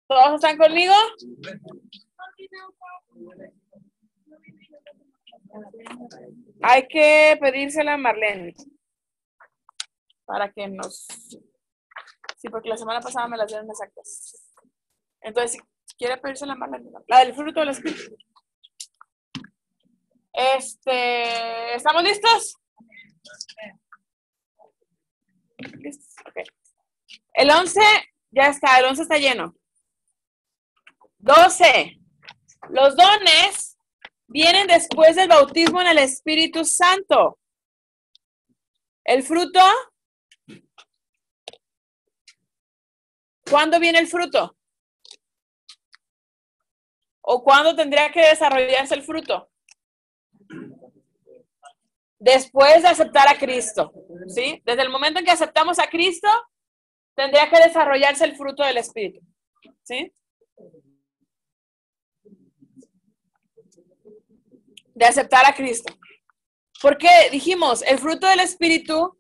¿Todos están conmigo? Hay que pedírsela a Marlene para que nos... Sí, porque la semana pasada me las dieron exactas. Entonces, si quiere pedírsela a Marlene, la del fruto del espíritu. ¿Estamos listos? ¿Listos? Ok. El 11 ya está, el 11 está lleno. 12. Los dones vienen después del bautismo en el Espíritu Santo. El fruto. ¿Cuándo viene el fruto? ¿O cuándo tendría que desarrollarse el fruto? Después de aceptar a Cristo, ¿sí? Desde el momento en que aceptamos a Cristo, tendría que desarrollarse el fruto del Espíritu, ¿sí? De aceptar a Cristo. Porque dijimos, el fruto del Espíritu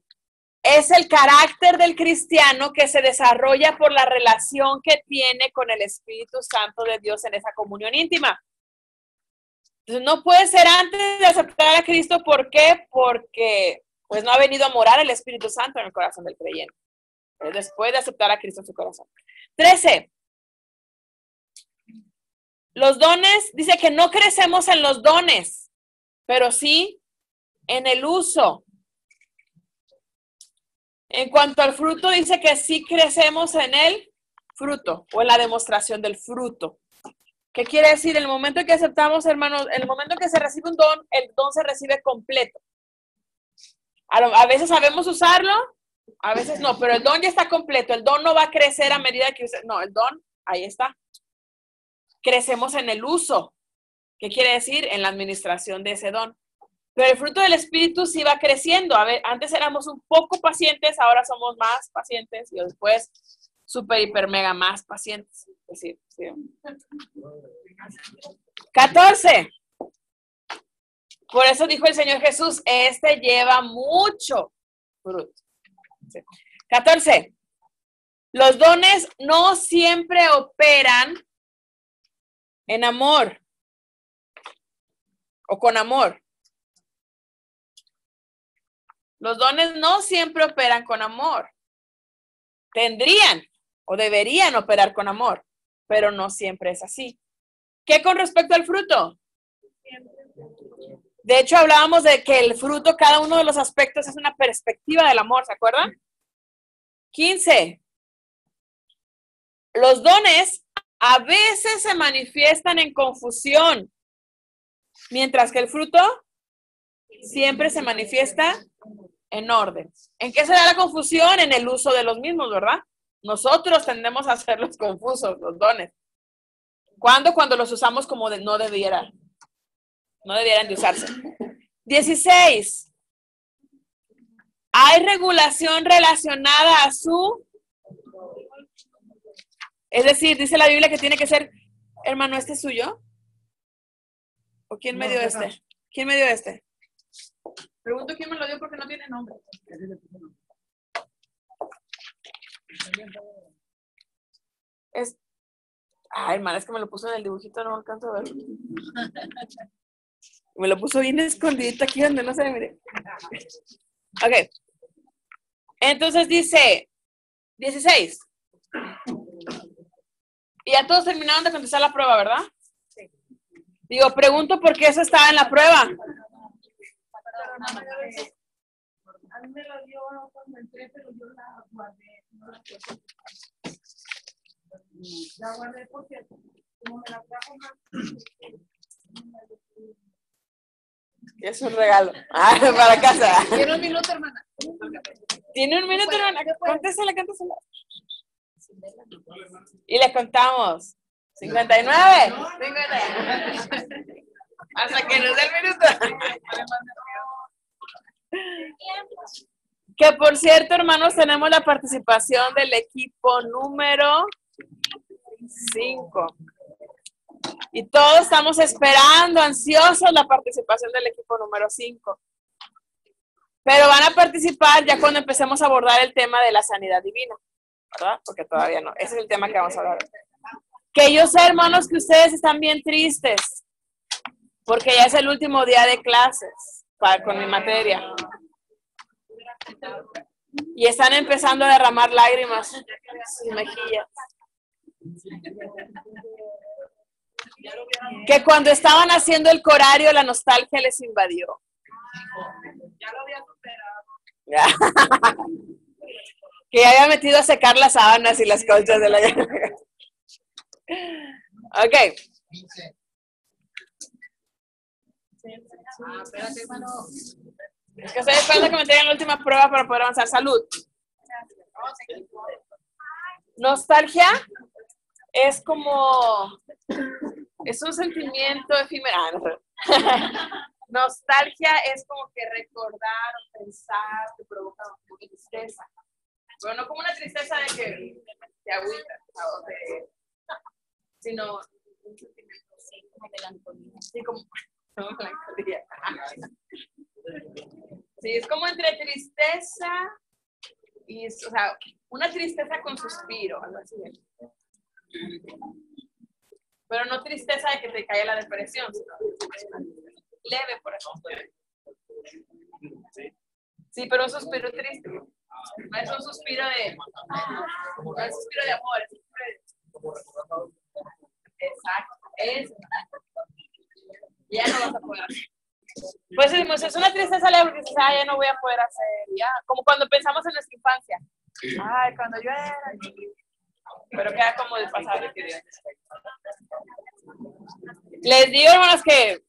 es el carácter del cristiano que se desarrolla por la relación que tiene con el Espíritu Santo de Dios en esa comunión íntima. Entonces, no puede ser antes de aceptar a Cristo. ¿Por qué? Porque pues no ha venido a morar el Espíritu Santo en el corazón del creyente. Es después de aceptar a Cristo en su corazón. 13. Los dones, dice que no crecemos en los dones, pero sí en el uso. En cuanto al fruto, dice que sí crecemos en el fruto o en la demostración del fruto. ¿Qué quiere decir? En el momento en que aceptamos, hermanos, en el momento en que se recibe un don, el don se recibe completo. A veces sabemos usarlo, a veces no, pero el don ya está completo. El don no va a crecer a medida que usted... No, el don, ahí está. Crecemos en el uso. ¿Qué quiere decir? En la administración de ese don. Pero el fruto del Espíritu sí va creciendo. A ver, antes éramos un poco pacientes, ahora somos más pacientes y después súper, hiper, mega más pacientes. Es decir, sí. 14. Por eso dijo el Señor Jesús, lleva mucho fruto. Sí. 14. Los dones no siempre operan en amor o con amor. Los dones no siempre operan con amor. Tendrían o deberían operar con amor, pero no siempre es así. ¿Qué con respecto al fruto? De hecho, hablábamos de que el fruto, cada uno de los aspectos es una perspectiva del amor, ¿se acuerdan? 15. Los dones a veces se manifiestan en confusión, mientras que el fruto siempre se manifiesta en orden. ¿En qué se da la confusión? En el uso de los mismos, ¿verdad? Nosotros tendemos a hacerlos confusos, los dones. ¿Cuándo? Cuando los usamos como no debieran de usarse. 16. Hay regulación relacionada a su... Es decir, dice la Biblia que tiene que ser, hermano, ¿este es suyo? ¿O quién me dio este? ¿Quién me dio este? Pregunto quién me lo dio porque no tiene nombre. Ay, hermana, es que me lo puso en el dibujito, no alcanzo a ver. Me lo puso bien escondidito aquí donde no se ve, mire. Ok. Entonces dice 16. Y ya todos terminaron de contestar la prueba, ¿verdad? Sí. Digo, pregunto por qué eso estaba en la prueba. A mí me lo dio cuando entré, pero yo la guardé. La guardé porque como me la trajo más. Es un regalo. Para casa. Tiene un minuto, hermana. Tiene un minuto, hermana. Cántesela. Y les contamos. 59. Hasta que nos dé el minuto. Que por cierto, hermanos, tenemos la participación del equipo número 5. Y todos estamos esperando, ansiosos, la participación del equipo número 5. Pero van a participar ya cuando empecemos a abordar el tema de la sanidad divina, ¿verdad? Porque todavía no. Ese es el tema que vamos a hablar. Que yo sé, hermanos, que ustedes están bien tristes, porque ya es el último día de clases con mi materia. Y están empezando a derramar lágrimas en sus mejillas. Que cuando estaban haciendo el corario, la nostalgia les invadió. Ya lo había superado. Que ya había metido a secar las sábanas y las colchas de la... Ok. Espérate, hermano. Es que estoy esperando que me traigan la última prueba para poder avanzar. Salud. Nostalgia es como... Es un sentimiento efímero. Nostalgia es como que recordar o pensar te provoca una tristeza. Pero no como una tristeza de que te agüita, sino un sentimiento así como melancolía. Sí, como melancolía. Sí, es como entre tristeza y, o sea, una tristeza con suspiro, algo así. Pero no tristeza de que te caiga la depresión, sino leve, por ejemplo. Sí, pero un suspiro triste. No es un suspiro de... No es un suspiro de amor, es un suspiro de... Exacto, es... Ya no vas a poder hacer. Pues decimos, es una tristeza leve porque dices, ya no voy a poder hacer, ya. Como cuando pensamos en nuestra infancia. Ay, cuando yo era... Pero queda como de pasado. Les digo, hermanos, que...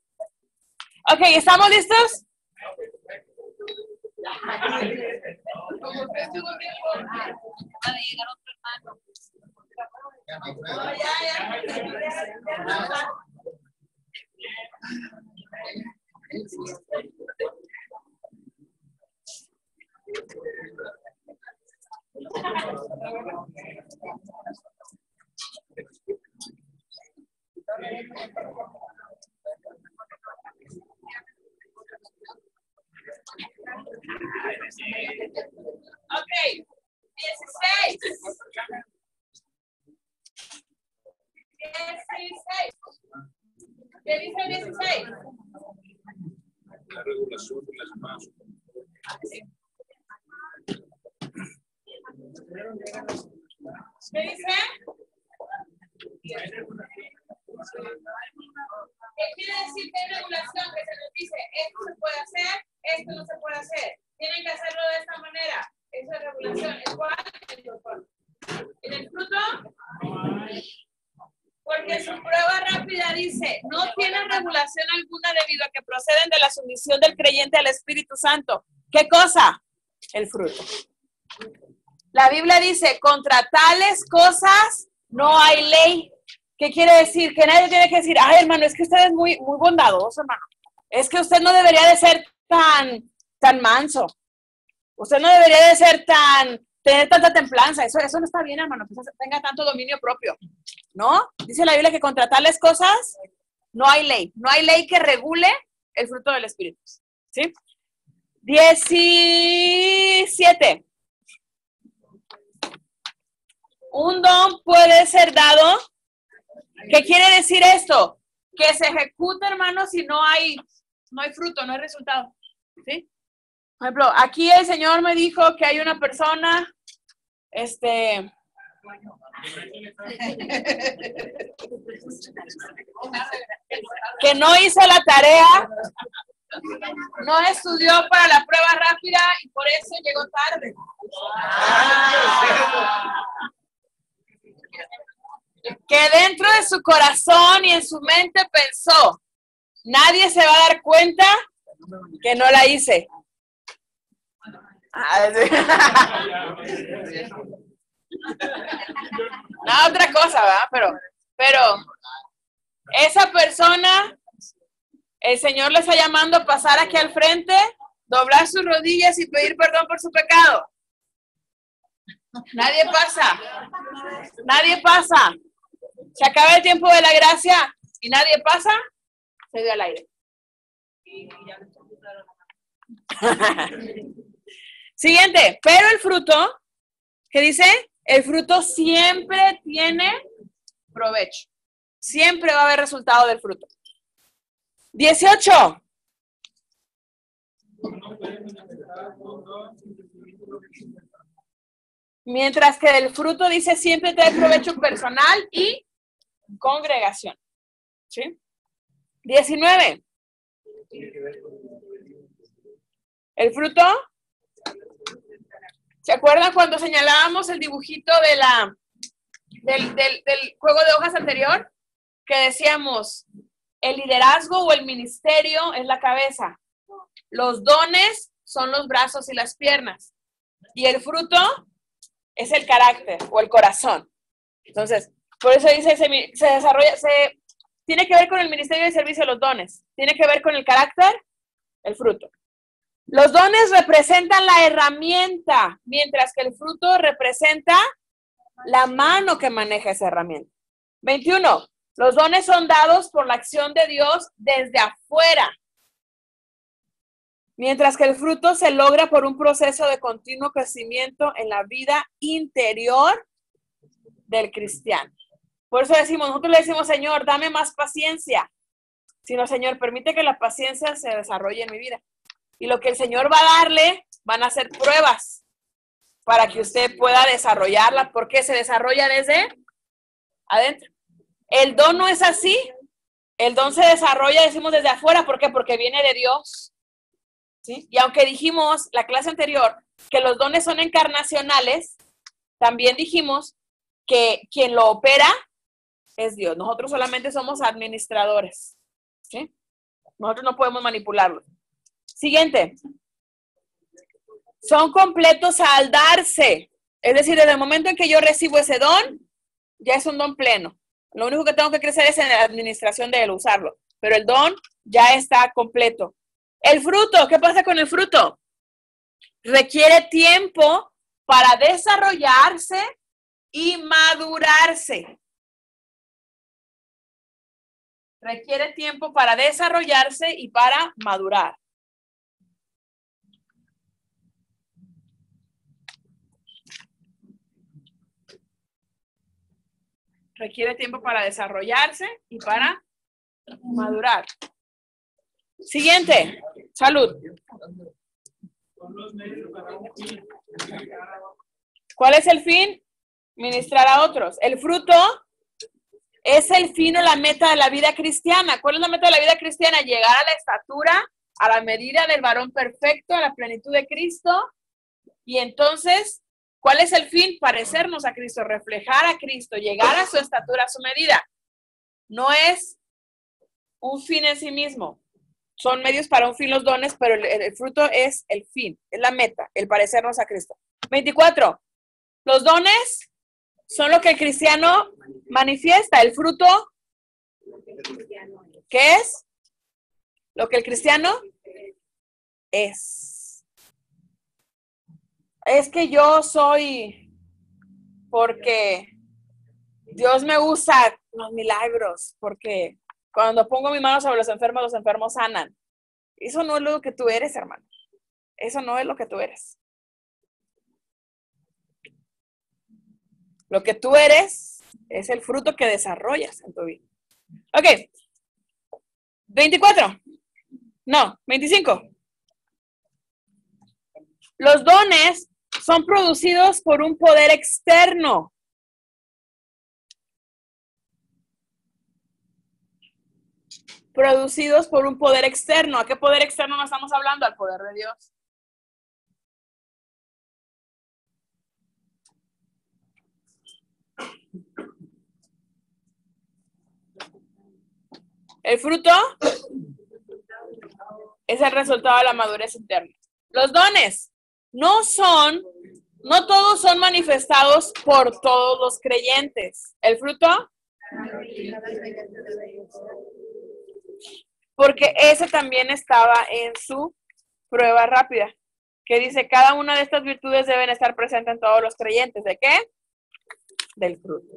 Ok, ¿estamos listos? Como que estuvo tiempo. Va a llegar otro hermano. Ok, 16. 16. ¿Qué dice 16? La regulación de las manos. ¿Qué dice? ¿Qué quiere decir que hay regulación? Que se nos dice, esto se puede hacer, esto no se puede hacer. Tienen que hacerlo de esta manera. Eso es regulación. ¿Es cuál? ¿En el fruto? Porque su prueba rápida dice, no tienen regulación alguna debido a que proceden de la sumisión del creyente al Espíritu Santo. ¿Qué cosa? El fruto. La Biblia dice, contra tales cosas no hay ley. ¿Qué quiere decir? Que nadie tiene que decir, ay, hermano, es que usted es muy bondadoso, hermano. Es que usted no debería de ser tan manso. Usted no debería de ser tener tanta templanza. Eso no está bien, hermano, que usted tenga tanto dominio propio. ¿No? Dice la Biblia que contra tales cosas no hay ley. No hay ley que regule el fruto del Espíritu. ¿Sí? 17. Un don puede ser dado. ¿Qué quiere decir esto? Que se ejecuta, hermano, si no hay fruto, no hay resultado. ¿Sí? Por ejemplo, aquí el Señor me dijo que hay una persona, que no hizo la tarea, no estudió para la prueba rápida y por eso llegó tarde. Que dentro de su corazón y en su mente pensó, nadie se va a dar cuenta que no la hice. No, otra cosa, ¿verdad? Pero esa persona, el Señor le está llamando a pasar aquí al frente, doblar sus rodillas y pedir perdón por su pecado. Nadie pasa. Nadie pasa. Se acaba el tiempo de la gracia y nadie pasa, se dio al aire. Siguiente, pero el fruto, ¿qué dice? El fruto siempre tiene provecho. Siempre va a haber resultado del fruto. 18. Mientras que del fruto dice siempre trae provecho personal y congregación. ¿Sí? 19. El fruto. ¿Se acuerdan cuando señalábamos el dibujito del juego de hojas anterior? Que decíamos, el liderazgo o el ministerio es la cabeza. Los dones son los brazos y las piernas. Y el fruto es el carácter o el corazón. Entonces, por eso dice, se desarrolla, tiene que ver con el ministerio de servicio de los dones. Tiene que ver con el carácter, el fruto. Los dones representan la herramienta, mientras que el fruto representa la mano que maneja esa herramienta. 21. Los dones son dados por la acción de Dios desde afuera, mientras que el fruto se logra por un proceso de continuo crecimiento en la vida interior del cristiano. Por eso nosotros le decimos, Señor, dame más paciencia. Sino, Señor, permite que la paciencia se desarrolle en mi vida. Y lo que el Señor va a darle, van a ser pruebas para que usted pueda desarrollarla, porque se desarrolla desde adentro. El don no es así. El don se desarrolla, decimos, desde afuera. ¿Por qué? Porque viene de Dios. ¿Sí? Y aunque dijimos la clase anterior que los dones son encarnacionales, también dijimos que quien lo opera es Dios. Nosotros solamente somos administradores. ¿Sí? Nosotros no podemos manipularlo. Siguiente. Son completos al darse. Es decir, desde el momento en que yo recibo ese don, ya es un don pleno. Lo único que tengo que crecer es en la administración de él, usarlo. Pero el don ya está completo. El fruto, ¿qué pasa con el fruto? Requiere tiempo para desarrollarse y madurarse. Requiere tiempo para desarrollarse y para madurar. Requiere tiempo para desarrollarse y para madurar. Siguiente. Salud. ¿Cuál es el fin? Ministrar a otros. El fruto es el fin o la meta de la vida cristiana. ¿Cuál es la meta de la vida cristiana? Llegar a la estatura, a la medida del varón perfecto, a la plenitud de Cristo. Y entonces, ¿cuál es el fin? Parecernos a Cristo, reflejar a Cristo, llegar a su estatura, a su medida. No es un fin en sí mismo. Son medios para un fin los dones, pero el fruto es el fin, es la meta, el parecernos a Cristo. 24. Los dones son lo que el cristiano manifiesta. El fruto, ¿qué es? Lo que el cristiano es. Es que yo soy porque Dios me usa los milagros, porque cuando pongo mi mano sobre los enfermos sanan. Eso no es lo que tú eres, hermano. Eso no es lo que tú eres. Lo que tú eres es el fruto que desarrollas en tu vida. Ok. 24. No, 25. Los dones son producidos por un poder externo. Producidos por un poder externo. ¿A qué poder externo nos estamos hablando? Al poder de Dios. El fruto es el resultado de la madurez interna. Los dones no todos son manifestados por todos los creyentes. El fruto, porque ese también estaba en su prueba rápida, que dice, cada una de estas virtudes deben estar presentes en todos los creyentes. ¿De qué? Del fruto.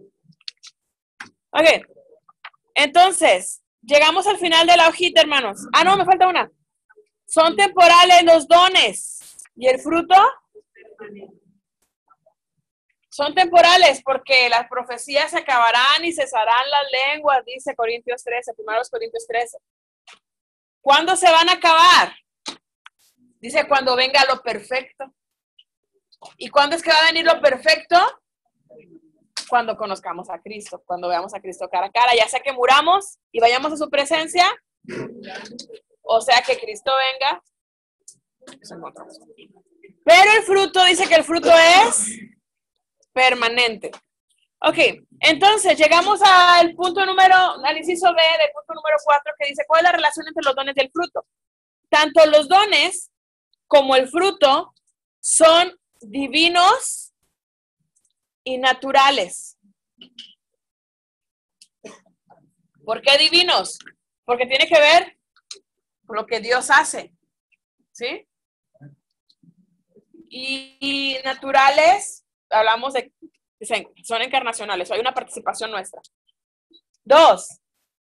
Ok, entonces, llegamos al final de la hojita, hermanos. Ah, no, me falta una. Son temporales los dones. ¿Y el fruto? Son temporales porque las profecías se acabarán y cesarán las lenguas, dice Corintios 13, 1 Corintios 13. ¿Cuándo se van a acabar? Dice cuando venga lo perfecto. ¿Y cuándo es que va a venir lo perfecto? Cuando conozcamos a Cristo, cuando veamos a Cristo cara a cara, ya sea que muramos y vayamos a su presencia, o sea que Cristo venga. Pero el fruto, dice que el fruto es permanente. Ok, entonces llegamos al inciso B del punto número 4, que dice, ¿cuál es la relación entre los dones y el fruto? Tanto los dones como el fruto son divinos y naturales. ¿Por qué divinos? Porque tiene que ver con lo que Dios hace, ¿sí? Y naturales, hablamos de, son encarnacionales, hay una participación nuestra. 2,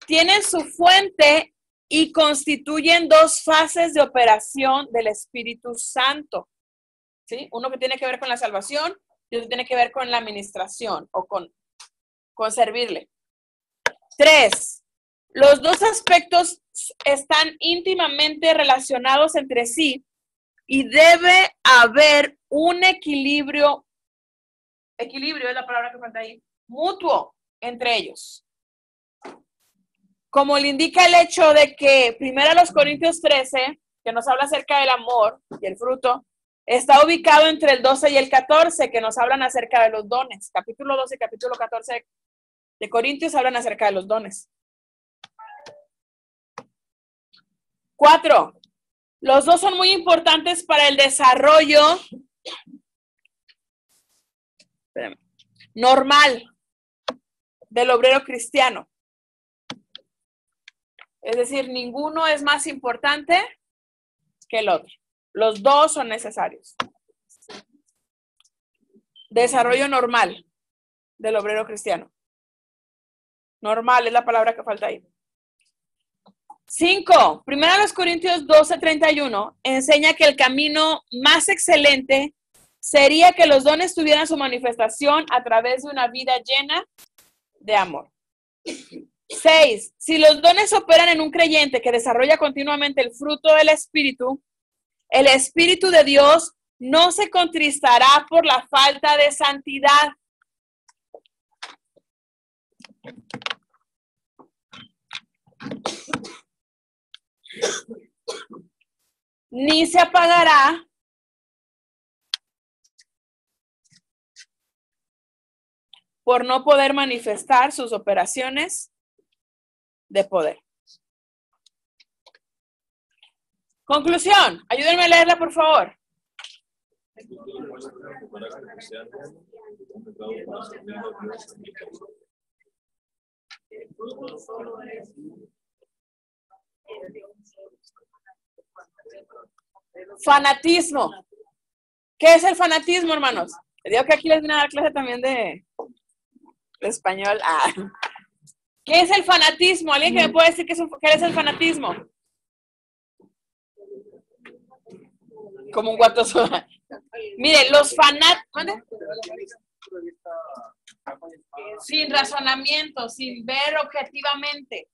tienen su fuente y constituyen 2 fases de operación del Espíritu Santo, ¿sí? Uno que tiene que ver con la salvación y otro tiene que ver con la administración o con servirle. 3, los 2 aspectos están íntimamente relacionados entre sí y debe haber un equilibrio es la palabra que falta ahí, mutuo entre ellos. Como le indica el hecho de que 1 Corintios 13, que nos habla acerca del amor y el fruto, está ubicado entre el 12 y el 14, que nos hablan acerca de los dones. Capítulo 12 y capítulo 14 de Corintios hablan acerca de los dones. 4, los 2 son muy importantes para el desarrollo normal del obrero cristiano. Es decir, ninguno es más importante que el otro. Los 2 son necesarios. Desarrollo normal del obrero cristiano. Normal es la palabra que falta ahí. 5. 1 Corintios 12:31 enseña que el camino más excelente sería que los dones tuvieran su manifestación a través de una vida llena de amor. 6. Si los dones operan en un creyente que desarrolla continuamente el fruto del Espíritu, el Espíritu de Dios no se contristará por la falta de santidad. Ni se apagará por no poder manifestar sus operaciones de poder. Conclusión, ayúdenme a leerla, por favor. Fanatismo. ¿Qué es el fanatismo, hermanos? Les digo que aquí les vine a dar clase también de español. ¿Qué es el fanatismo? ¿Alguien que me puede decir qué es el fanatismo? Como un guatoso. Mire, los fanáticos, sin razonamiento, sin ver objetivamente.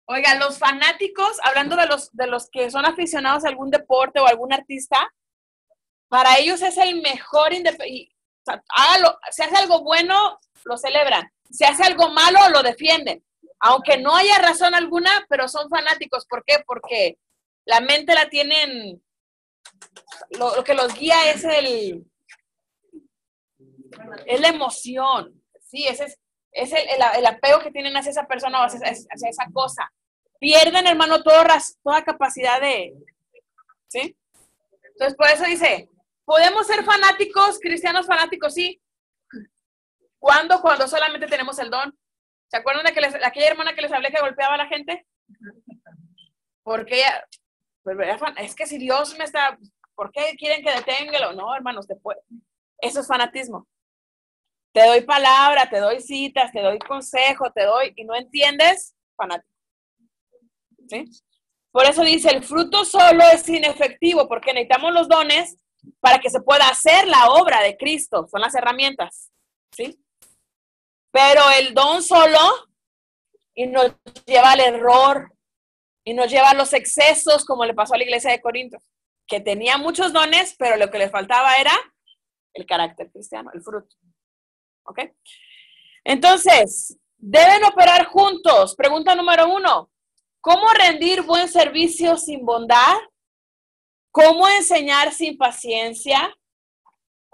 Oiga, los fanáticos, hablando de los que son aficionados a algún deporte o algún artista, para ellos es el mejor, si hace algo bueno, lo celebran. Si hace algo malo, lo defienden. Aunque no haya razón alguna, pero son fanáticos. ¿Por qué? Porque la mente la tienen, lo que los guía es la emoción. Sí, es el apego que tienen hacia esa persona o hacia esa cosa. Pierden, hermano, toda capacidad de... ¿Sí? Entonces, por eso dice, ¿podemos ser fanáticos, cristianos fanáticos? Sí. ¿Cuándo? Cuando solamente tenemos el don. ¿Se acuerdan de aquella hermana que les hablé que golpeaba a la gente? Porque ella, es que si Dios me está... ¿Por qué quieren que deténgalo? No, hermanos, eso es fanatismo. Te doy palabra, te doy citas, te doy consejo, y no entiendes, fanático. ¿Sí? Por eso dice, el fruto solo es inefectivo, porque necesitamos los dones para que se pueda hacer la obra de Cristo. Son las herramientas, ¿sí? Pero el don solo y nos lleva al error y nos lleva a los excesos, como le pasó a la iglesia de Corinto, que tenía muchos dones, pero lo que le faltaba era el carácter cristiano, el fruto. ¿Ok? Entonces, deben operar juntos. Pregunta número 1. ¿Cómo rendir buen servicio sin bondad? ¿Cómo enseñar sin paciencia?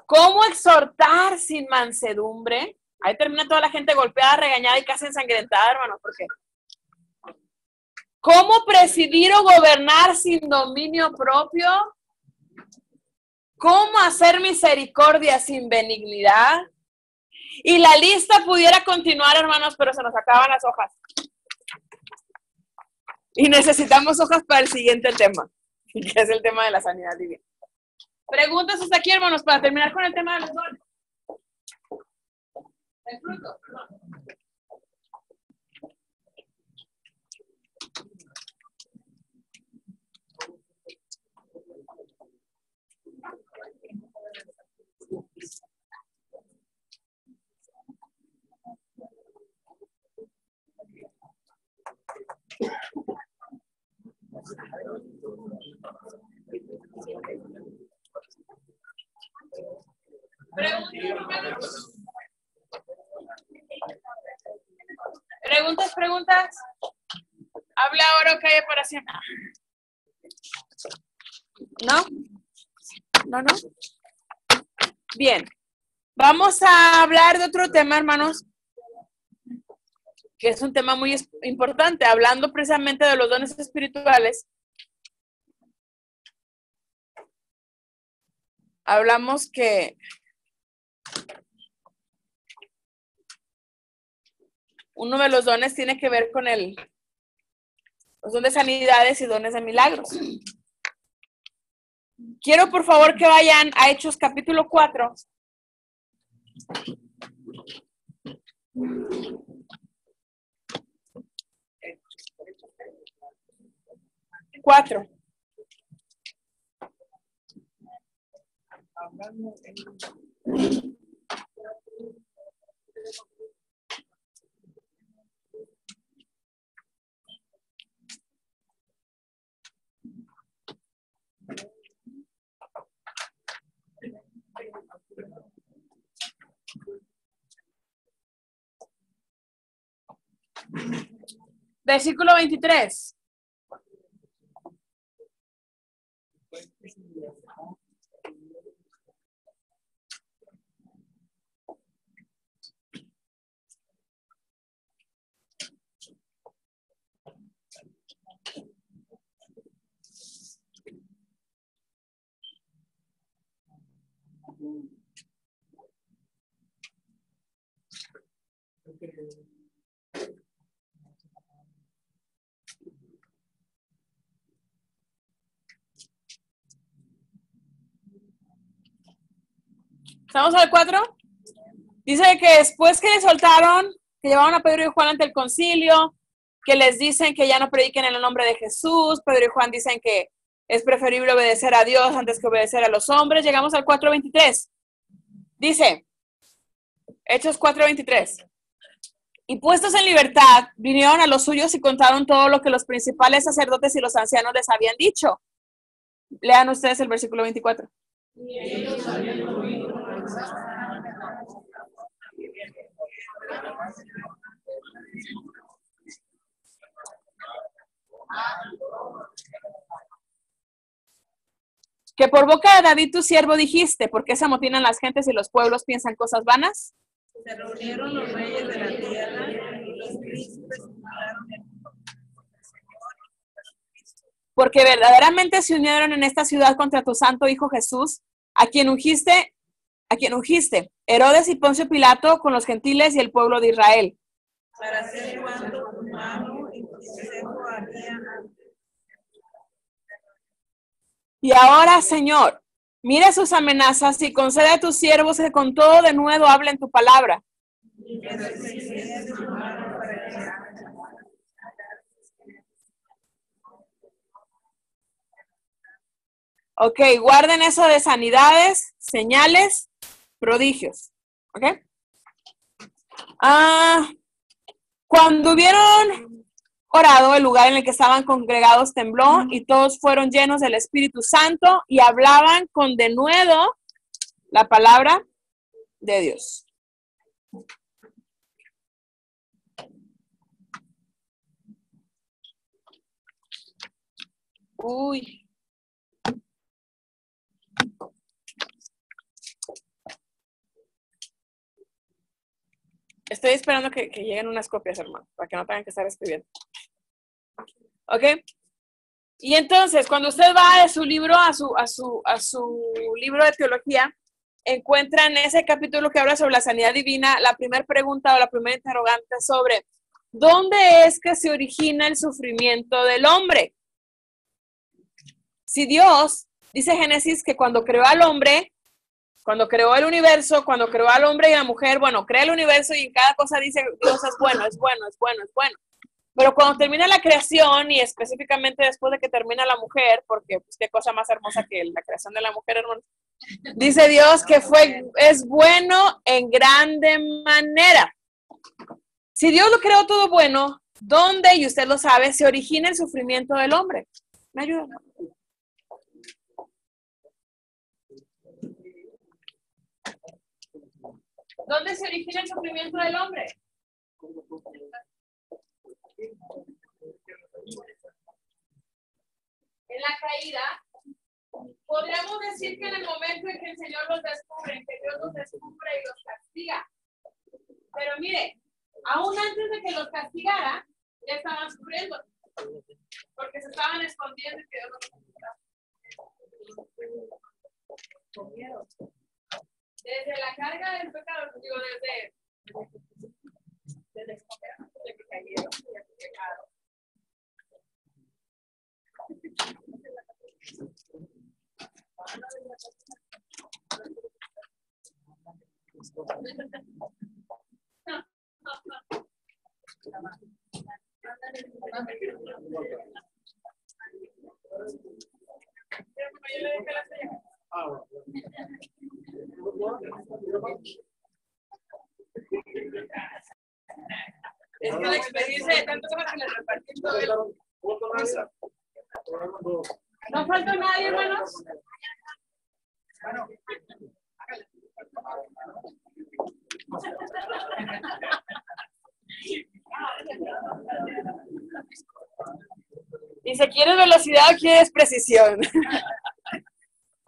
¿Cómo exhortar sin mansedumbre? Ahí termina toda la gente golpeada, regañada y casi ensangrentada, hermanos. ¿Por qué? ¿Cómo presidir o gobernar sin dominio propio? ¿Cómo hacer misericordia sin benignidad? Y la lista pudiera continuar, hermanos, pero se nos acaban las hojas. Y necesitamos hojas para el siguiente tema, que es el tema de la sanidad divina. Preguntas hasta aquí, hermanos, para terminar con el tema de los dones. El fruto, perdón. Preguntas. Habla ahora o calle para siempre. ¿No? ¿No? Bien. Vamos a hablar de otro tema, hermanos, que es un tema muy importante, hablando precisamente de los dones espirituales. Hablamos que uno de los dones tiene que ver con los dones de sanidades y dones de milagros. Quiero, por favor, que vayan a Hechos capítulo 4. Versículo 23. ¿Estamos al 4? Dice que después que les soltaron, que llevaban a Pedro y Juan ante el concilio, que les dicen que ya no prediquen en el nombre de Jesús, Pedro y Juan dicen que es preferible obedecer a Dios antes que obedecer a los hombres. Llegamos al 4:23. Dice, Hechos 4:23. Y puestos en libertad, vinieron a los suyos y contaron todo lo que los principales sacerdotes y los ancianos les habían dicho. Lean ustedes el versículo 24. Y ellos habían oído que por boca de David tu siervo dijiste, ¿por qué se amotinan las gentes y los pueblos piensan cosas vanas? Se reunieron los reyes de la tierra y los príncipes porque verdaderamente se unieron en esta ciudad contra tu santo Hijo Jesús, a quien ungiste, Herodes y Poncio Pilato con los gentiles y el pueblo de Israel. Para hacer cuanto humano y consejo había. Y ahora, Señor, mira sus amenazas y concede a tus siervos que con todo de nuevo hablen tu palabra. Ok, guarden eso de sanidades, señales, prodigios. Ok. Cuando hubieron orado, el lugar en el que estaban congregados tembló y todos fueron llenos del Espíritu Santo y hablaban con denuedo la palabra de Dios. Uy. Estoy esperando que lleguen unas copias, hermano, para que no tengan que estar escribiendo. ¿Ok? Y entonces, cuando usted va de su libro a su libro de teología, encuentra en ese capítulo que habla sobre la sanidad divina, la primera pregunta o la primera interrogante sobre ¿dónde es que se origina el sufrimiento del hombre? Si Dios, dice Génesis, que cuando creó al hombre, cuando creó el universo, cuando creó al hombre y a la mujer, bueno, crea el universo y en cada cosa dice Dios es bueno, es bueno, es bueno, es bueno. Pero cuando termina la creación y específicamente después de que termina la mujer, porque pues, qué cosa más hermosa que la creación de la mujer, hermano, dice Dios que es bueno en grande manera. Si Dios lo creó todo bueno, ¿dónde, y usted lo sabe, se origina el sufrimiento del hombre? ¿Me ayuda? ¿Dónde se origina el sufrimiento del hombre? En la caída. Podríamos decir que en el momento en que el Señor los descubre, que Dios los descubre y los castiga. Pero mire, aún antes de que los castigara, ya estaban sufriendo. Porque se estaban escondiendo y que Dios los castigara. Con miedo. Desde la carga del pecado, digo, desde que cayeron, desde que pecaron. Es que la experiencia de tantas horas que le repartí todo el... ¿No falta nadie, hermanos? Dice, ¿quieres velocidad o quieres precisión?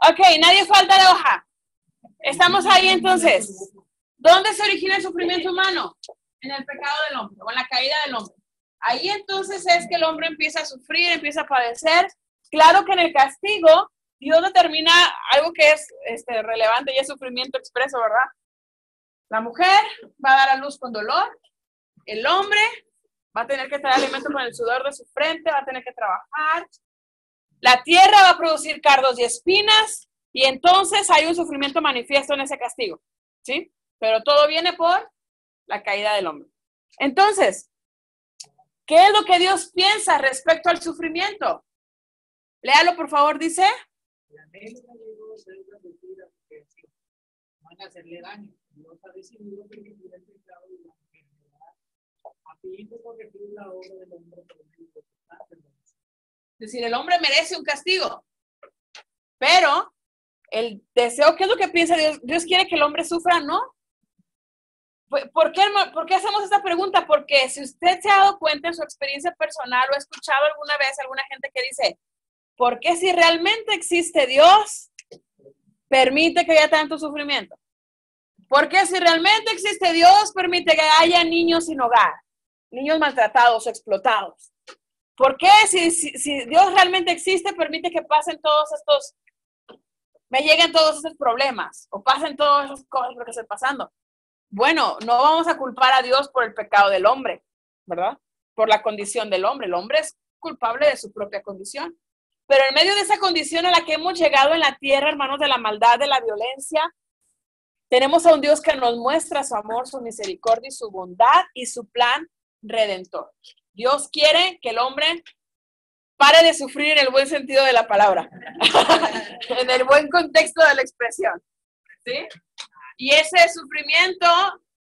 Ok, nadie falta de hoja. Estamos ahí entonces. ¿Dónde se origina el sufrimiento humano? En el pecado del hombre o en la caída del hombre. Ahí entonces es que el hombre empieza a sufrir, empieza a padecer. Claro que en el castigo Dios determina algo que es relevante y es sufrimiento expreso, ¿verdad? La mujer va a dar a luz con dolor. El hombre va a tener que traer alimento con el sudor de su frente, va a tener que trabajar. La tierra va a producir cardos y espinas y entonces hay un sufrimiento manifiesto en ese castigo, ¿sí? Pero todo viene por la caída del hombre. Entonces, ¿qué es lo que Dios piensa respecto al sufrimiento? Léalo, por favor, dice. La ley no llegó a ser reducida porque van a hacerle daño. Dios ha decidido permitir el pecado de la enfermedad a fin de corregir la obra del hombre por medio de su. Es decir, el hombre merece un castigo, pero el deseo, ¿qué es lo que piensa Dios? ¿Dios quiere que el hombre sufra? No. ¿Por qué hacemos esta pregunta? Porque si usted se ha dado cuenta en su experiencia personal o ha escuchado alguna vez a alguna gente que dice, ¿por qué si realmente existe Dios, permite que haya tanto sufrimiento? ¿Por qué si realmente existe Dios, permite que haya niños sin hogar, niños maltratados o explotados? ¿Por qué si Dios realmente existe, permite que pasen todos estos, me lleguen todos esos problemas o pasen todas esas cosas por que están pasando? Bueno, no vamos a culpar a Dios por el pecado del hombre, ¿verdad? Por la condición del hombre. El hombre es culpable de su propia condición. Pero en medio de esa condición a la que hemos llegado en la tierra, hermanos, de la maldad, de la violencia, tenemos a un Dios que nos muestra su amor, su misericordia y su bondad y su plan redentor. Dios quiere que el hombre pare de sufrir en el buen sentido de la palabra, en el buen contexto de la expresión, ¿sí? Y ese sufrimiento,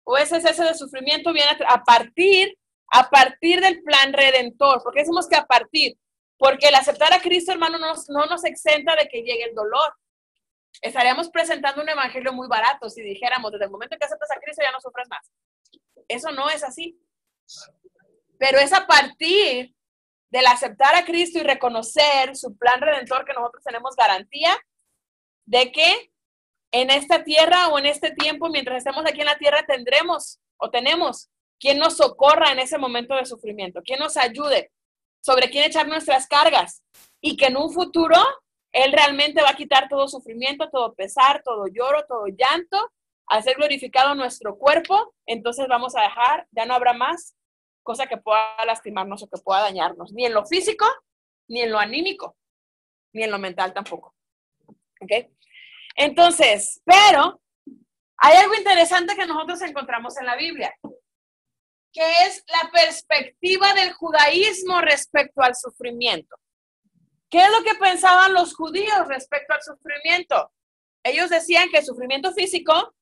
o ese cese de sufrimiento viene a partir del plan redentor. ¿Por qué decimos que a partir? Porque el aceptar a Cristo, hermano, no nos exenta de que llegue el dolor. Estaríamos presentando un evangelio muy barato si dijéramos, desde el momento en que aceptas a Cristo ya no sufres más. Eso no es así. Pero es a partir del aceptar a Cristo y reconocer su plan redentor que nosotros tenemos garantía de que en esta tierra o en este tiempo, mientras estemos aquí en la tierra, tenemos quien nos socorra en ese momento de sufrimiento, quien nos ayude, sobre quién echar nuestras cargas, y que en un futuro Él realmente va a quitar todo sufrimiento, todo pesar, todo lloro, todo llanto, al ser glorificado nuestro cuerpo. Entonces vamos a dejar, ya no habrá más cosa que pueda lastimarnos o que pueda dañarnos, ni en lo físico, ni en lo anímico, ni en lo mental tampoco. ¿Ok? Entonces, pero hay algo interesante que nosotros encontramos en la Biblia, que es la perspectiva del judaísmo respecto al sufrimiento. ¿Qué es lo que pensaban los judíos respecto al sufrimiento? Ellos decían que el sufrimiento físico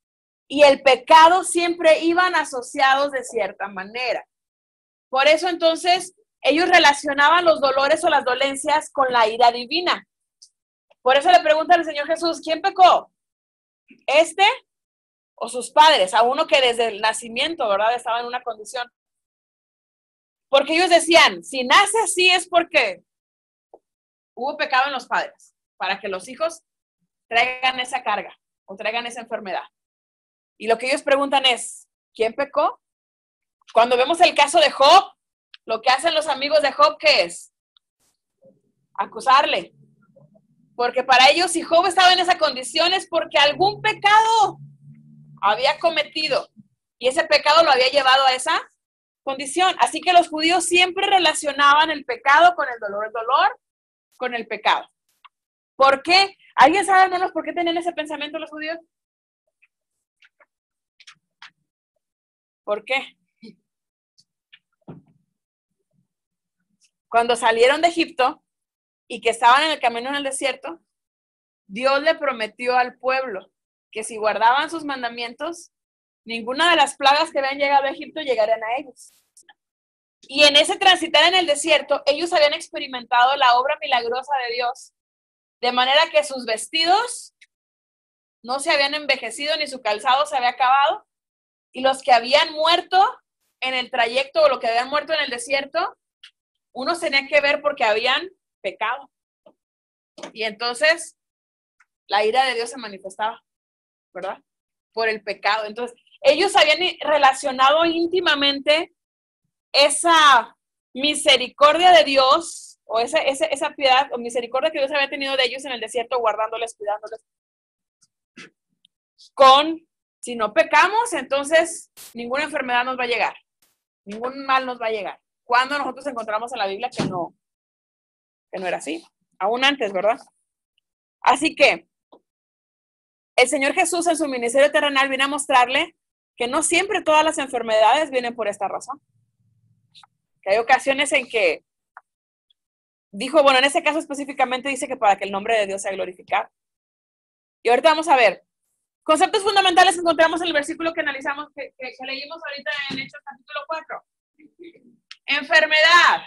y el pecado siempre iban asociados de cierta manera. Por eso entonces ellos relacionaban los dolores o las dolencias con la ira divina. Por eso le preguntan al Señor Jesús, ¿quién pecó? ¿Este o sus padres? A uno que desde el nacimiento, ¿verdad?, estaba en una condición. Porque ellos decían, si nace así es porque hubo pecado en los padres, para que los hijos traigan esa carga o traigan esa enfermedad. Y lo que ellos preguntan es, ¿quién pecó? Cuando vemos el caso de Job, lo que hacen los amigos de Job, ¿qué es? Acusarle. Porque para ellos, si Job estaba en esa condición, es porque algún pecado había cometido. Y ese pecado lo había llevado a esa condición. Así que los judíos siempre relacionaban el pecado con el dolor con el pecado. ¿Por qué? ¿Alguien sabe, hermanos, por qué tenían ese pensamiento los judíos? ¿Por qué? Cuando salieron de Egipto y que estaban en el camino en el desierto, Dios le prometió al pueblo que si guardaban sus mandamientos, ninguna de las plagas que habían llegado a Egipto llegarían a ellos. Y en ese transitar en el desierto, ellos habían experimentado la obra milagrosa de Dios, de manera que sus vestidos no se habían envejecido ni su calzado se había acabado, y los que habían muerto en el trayecto o los que habían muerto en el desierto, unos tenían que ver porque habían pecado. Y entonces la ira de Dios se manifestaba, ¿verdad? Por el pecado. Entonces, ellos habían relacionado íntimamente esa misericordia de Dios, o esa piedad o misericordia que Dios había tenido de ellos en el desierto, guardándoles, cuidándoles, con, si no pecamos, entonces ninguna enfermedad nos va a llegar, ningún mal nos va a llegar. Cuando nosotros encontramos en la Biblia que no era así, aún antes, ¿verdad? Así que el Señor Jesús en su ministerio terrenal viene a mostrarle que no siempre todas las enfermedades vienen por esta razón. Que hay ocasiones en que dijo, bueno, en este caso específicamente dice que para que el nombre de Dios sea glorificado. Y ahorita vamos a ver conceptos fundamentales que encontramos en el versículo que analizamos, que leímos ahorita en Hechos capítulo 4. Enfermedad.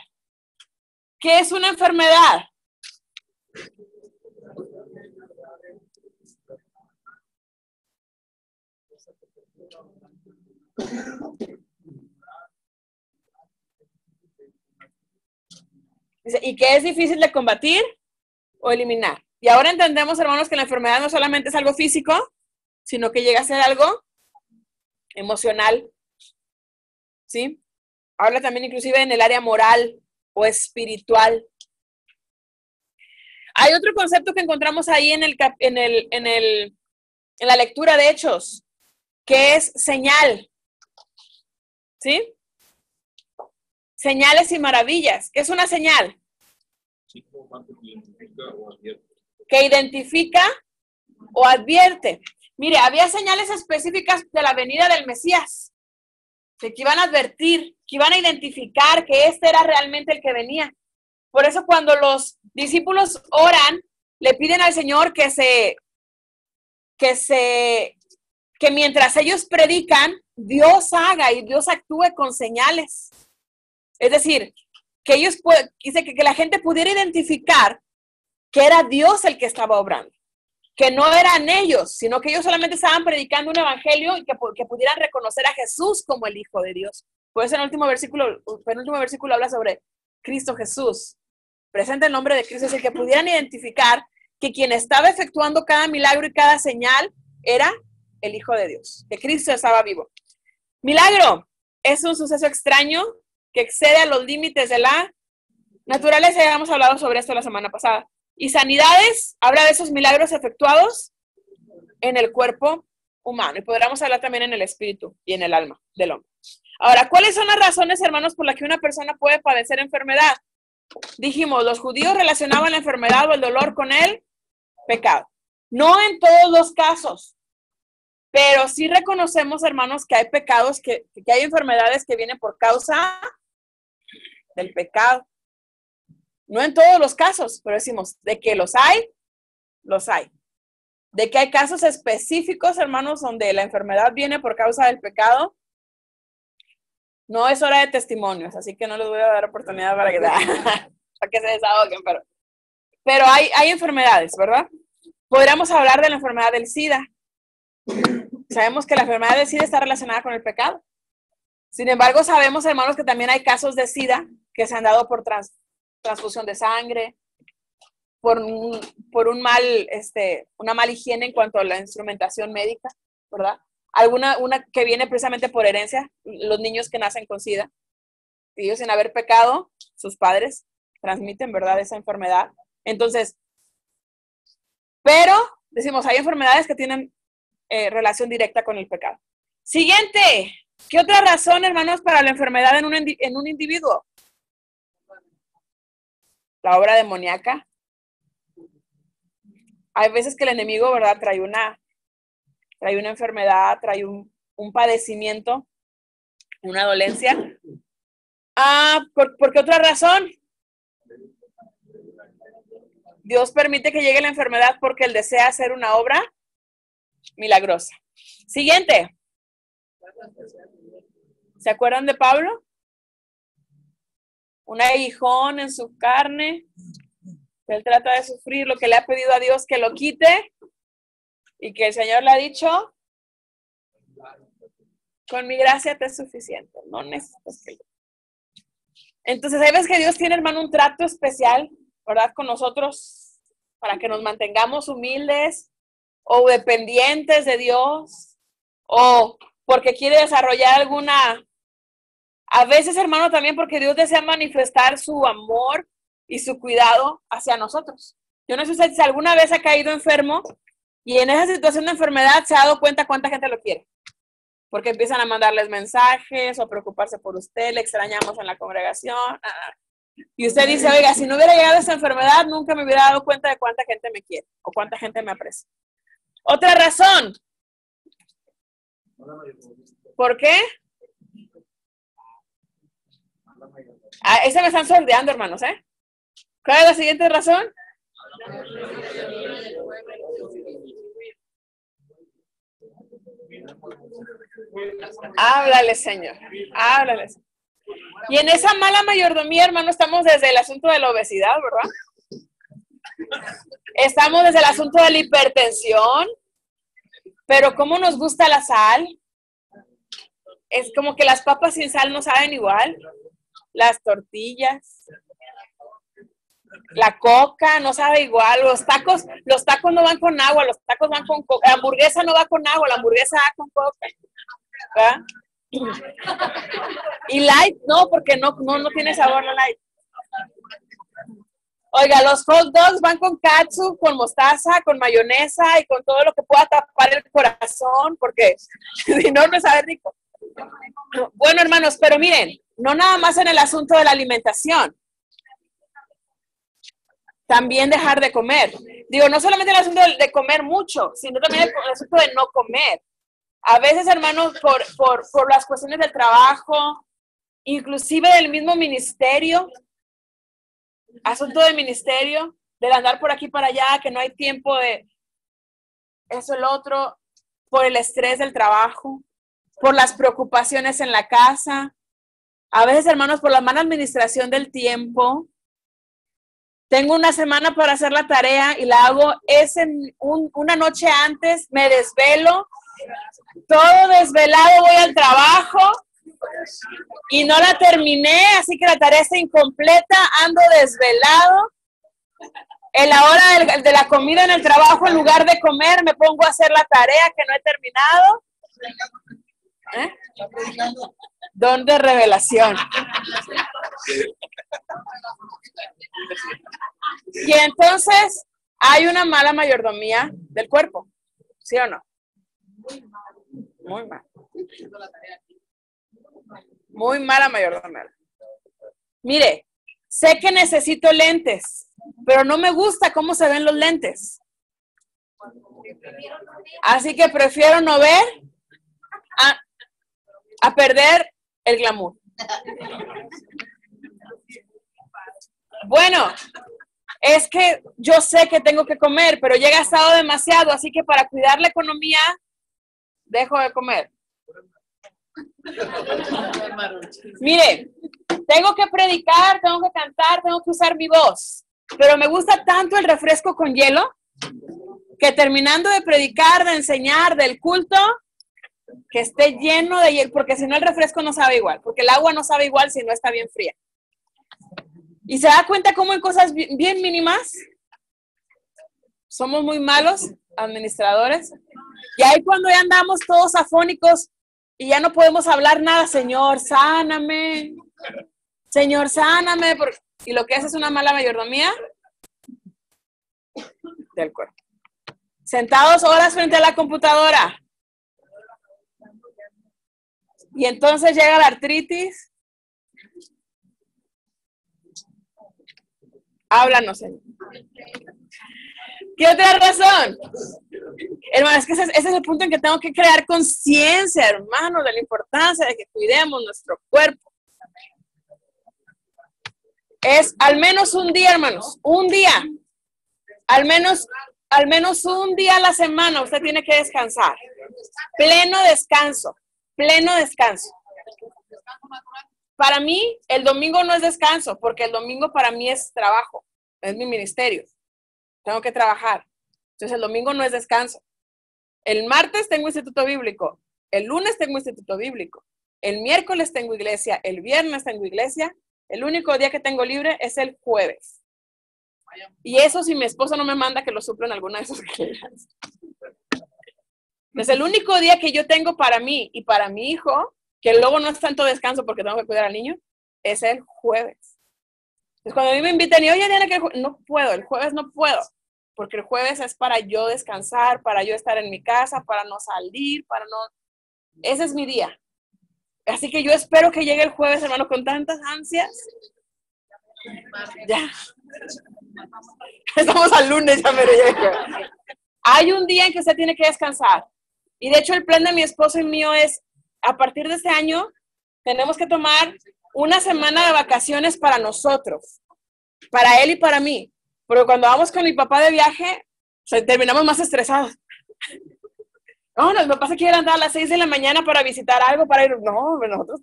¿Qué es una enfermedad? Dice, ¿y qué es difícil de combatir o eliminar? Y ahora entendemos, hermanos, que la enfermedad no solamente es algo físico, sino que llega a ser algo emocional, ¿sí? Habla también inclusive en el área moral o espiritual. Hay otro concepto que encontramos ahí en la lectura de Hechos, que es señal, ¿sí? Señales y maravillas. ¿Qué es una señal? Que identifica o advierte. Mire, había señales específicas de la venida del Mesías, que iban a advertir, que iban a identificar que este era realmente el que venía. Por eso cuando los discípulos oran, le piden al Señor que mientras ellos predican, Dios haga y Dios actúe con señales. Es decir, que ellos, dice que la gente pudiera identificar que era Dios el que estaba obrando, que no eran ellos, sino que ellos solamente estaban predicando un evangelio y que pudieran reconocer a Jesús como el Hijo de Dios. Por eso en el penúltimo versículo habla sobre Cristo Jesús. Presenta el nombre de Cristo, es decir, que pudieran identificar que quien estaba efectuando cada milagro y cada señal era el Hijo de Dios, que Cristo estaba vivo. Milagro es un suceso extraño que excede a los límites de la naturaleza. Ya hemos hablado sobre esto la semana pasada. Y sanidades, habla de esos milagros efectuados en el cuerpo humano. Y podríamos hablar también en el espíritu y en el alma del hombre. Ahora, ¿cuáles son las razones, hermanos, por las que una persona puede padecer enfermedad? Dijimos, los judíos relacionaban la enfermedad o el dolor con el pecado. No en todos los casos, pero sí reconocemos, hermanos, que hay pecados, que hay enfermedades que vienen por causa del pecado. No en todos los casos, pero decimos, de que los hay, los hay. De que hay casos específicos, hermanos, donde la enfermedad viene por causa del pecado. No es hora de testimonios, así que no les voy a dar oportunidad para que se desahoguen, pero hay enfermedades, ¿verdad? Podríamos hablar de la enfermedad del SIDA. Sabemos que la enfermedad del SIDA está relacionada con el pecado. Sin embargo, sabemos, hermanos, que también hay casos de SIDA que se han dado por transfusión de sangre, por una mala higiene en cuanto a la instrumentación médica, ¿verdad? Una que viene precisamente por herencia, los niños que nacen con SIDA, ellos sin haber pecado, sus padres transmiten, ¿verdad?, esa enfermedad. Entonces, pero, decimos, hay enfermedades que tienen relación directa con el pecado. Siguiente, ¿qué otra razón, hermanos, para la enfermedad en un individuo? La obra demoníaca. Hay veces que el enemigo, ¿verdad?, trae una enfermedad, trae un padecimiento, una dolencia. ¿Por qué otra razón? Dios permite que llegue la enfermedad porque Él desea hacer una obra milagrosa. Siguiente. ¿Se acuerdan de Pablo? Un aguijón en su carne. Él trata de sufrir lo que le ha pedido a Dios que lo quite. Y que el Señor le ha dicho, con mi gracia te es suficiente, no necesitas que yo. Entonces, hay veces que Dios tiene, hermano, un trato especial, ¿verdad?, con nosotros, para que nos mantengamos humildes, o dependientes de Dios, o porque quiere desarrollar a veces, hermano, también porque Dios desea manifestar su amor y su cuidado hacia nosotros. Yo no sé si alguna vez ha caído enfermo, y en esa situación de enfermedad se ha dado cuenta cuánta gente lo quiere. Porque empiezan a mandarles mensajes o a preocuparse por usted, le extrañamos en la congregación. Y usted dice, oiga, si no hubiera llegado esa enfermedad, nunca me hubiera dado cuenta de cuánta gente me quiere o cuánta gente me aprecia. Otra razón. ¿Por qué? Esa me están sordeando, hermanos, ¿eh? ¿Cuál es la siguiente razón? Háblale, Señor. Háblale. Y en esa mala mayordomía, hermano, estamos desde el asunto de la obesidad, ¿verdad? Estamos desde el asunto de la hipertensión. Pero ¿cómo nos gusta la sal? Es como que las papas sin sal no saben igual. Las tortillas. La coca no sabe igual, los tacos no van con agua, los tacos van con coca, la hamburguesa no va con agua, la hamburguesa va con coca, ¿verdad? Y light, no, porque no tiene sabor la light. Oiga, los hot dogs van con catsup, con mostaza, con mayonesa y con todo lo que pueda tapar el corazón, porque si no, no sabe rico. Bueno, hermanos, pero miren, no nada más en el asunto de la alimentación. También dejar de comer. Digo, no solamente el asunto de comer mucho, sino también el asunto de no comer. A veces, hermanos, por las cuestiones del trabajo, inclusive del mismo ministerio, asunto de ministerio, del andar por aquí para allá, que no hay tiempo de eso, el otro, por el estrés del trabajo, por las preocupaciones en la casa, a veces, hermanos, por la mala administración del tiempo. Tengo una semana para hacer la tarea y la hago una noche antes, me desvelo, todo desvelado voy al trabajo y no la terminé, así que la tarea está incompleta, ando desvelado. En la hora de la comida en el trabajo, en lugar de comer, me pongo a hacer la tarea que no he terminado. Don de revelación. Y entonces hay una mala mayordomía del cuerpo, ¿sí o no? Muy mal. Muy mala mayordomía. Mire, sé que necesito lentes, pero no me gusta cómo se ven los lentes. Así que prefiero no ver a perder el glamour. Bueno, es que yo sé que tengo que comer, pero ya he gastado demasiado, así que para cuidar la economía, dejo de comer. Mire, tengo que predicar, tengo que cantar, tengo que usar mi voz, pero me gusta tanto el refresco con hielo, que terminando de predicar, de enseñar, del culto, que esté lleno de hielo, porque si no el refresco no sabe igual, porque el agua no sabe igual si no está bien fría. Y se da cuenta cómo en cosas bien mínimas somos muy malos administradores. Y ahí cuando ya andamos todos afónicos y ya no podemos hablar nada, Señor, sáname. Señor, sáname. Y lo que es una mala mayordomía del cuerpo. Sentados horas frente a la computadora. Y entonces llega la artritis. Háblanos, Señor. ¿Qué otra razón? Hermano, es que ese es el punto en que tengo que crear conciencia, hermano, de la importancia de que cuidemos nuestro cuerpo. Es al menos un día, hermanos, un día. Al menos un día a la semana usted tiene que descansar. Pleno descanso, pleno descanso. Para mí, el domingo no es descanso, porque el domingo para mí es trabajo, es mi ministerio. Tengo que trabajar. Entonces, el domingo no es descanso. El martes tengo instituto bíblico, el lunes tengo instituto bíblico, el miércoles tengo iglesia, el viernes tengo iglesia, el único día que tengo libre es el jueves. Y eso si mi esposo no me manda que lo supla en alguna de sus iglesias. Es el único día que yo tengo para mí y para mi hijo, que luego no es tanto descanso porque tengo que cuidar al niño, es el jueves. Entonces cuando a mí me invitan y, oye, Diana, que no puedo, el jueves no puedo, porque el jueves es para yo descansar, para yo estar en mi casa, para no salir, para no... Ese es mi día. Así que yo espero que llegue el jueves, hermano, con tantas ansias. Ya. Estamos al lunes, ya me llega. Hay un día en que usted tiene que descansar. Y de hecho el plan de mi esposo y mío es, a partir de este año, tenemos que tomar una semana de vacaciones para nosotros, para él y para mí. Porque cuando vamos con mi papá de viaje, terminamos más estresados. No, mi papá se quiere andar a las 6 de la mañana para visitar algo, para ir. No, nosotros.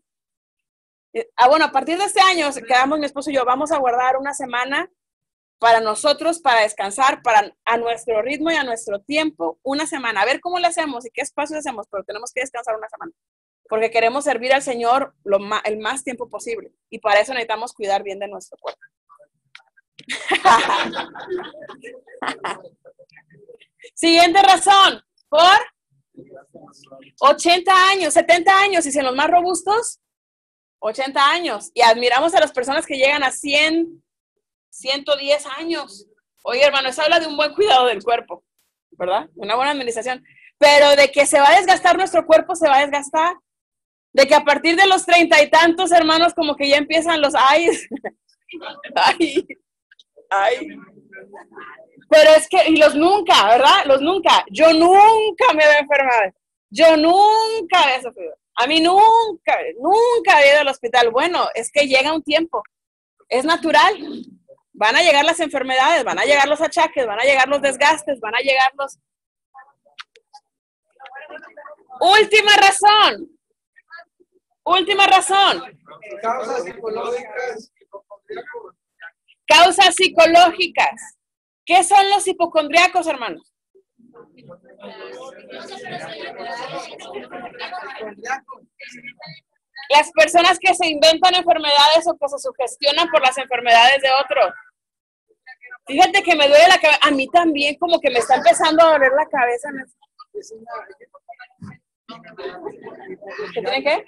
Bueno, a partir de este año, quedamos mi esposo y yo, vamos a guardar una semana para nosotros, para descansar, a nuestro ritmo y a nuestro tiempo, una semana. A ver cómo le hacemos y qué espacios hacemos, pero tenemos que descansar una semana. Porque queremos servir al Señor el más tiempo posible. Y para eso necesitamos cuidar bien de nuestro cuerpo. Siguiente razón. Por 80 años, 70 años. Y si en los más robustos, 80 años. Y admiramos a las personas que llegan a 100, 110 años. Oye, hermano, eso habla de un buen cuidado del cuerpo, ¿verdad? Una buena administración. Pero de que se va a desgastar nuestro cuerpo, se va a desgastar. De que a partir de los 30 y tantos, hermanos, como que ya empiezan los ayes. Ay. Pero es que, y los nunca, ¿verdad? Los nunca. Yo nunca me había enfermado. Yo nunca había sufrido. A mí nunca había ido al hospital. Bueno, es que llega un tiempo. Es natural. Van a llegar las enfermedades, van a llegar los achaques, van a llegar los desgastes, van a llegar los... Última razón. Última razón. Causas psicológicas. Causas psicológicas. ¿Qué son los hipocondríacos, hermanos? Las personas que se inventan enfermedades o que se sugestionan por las enfermedades de otros. Fíjate que me duele la cabeza. A mí también como que me está empezando a doler la cabeza. ¿Qué tiene que?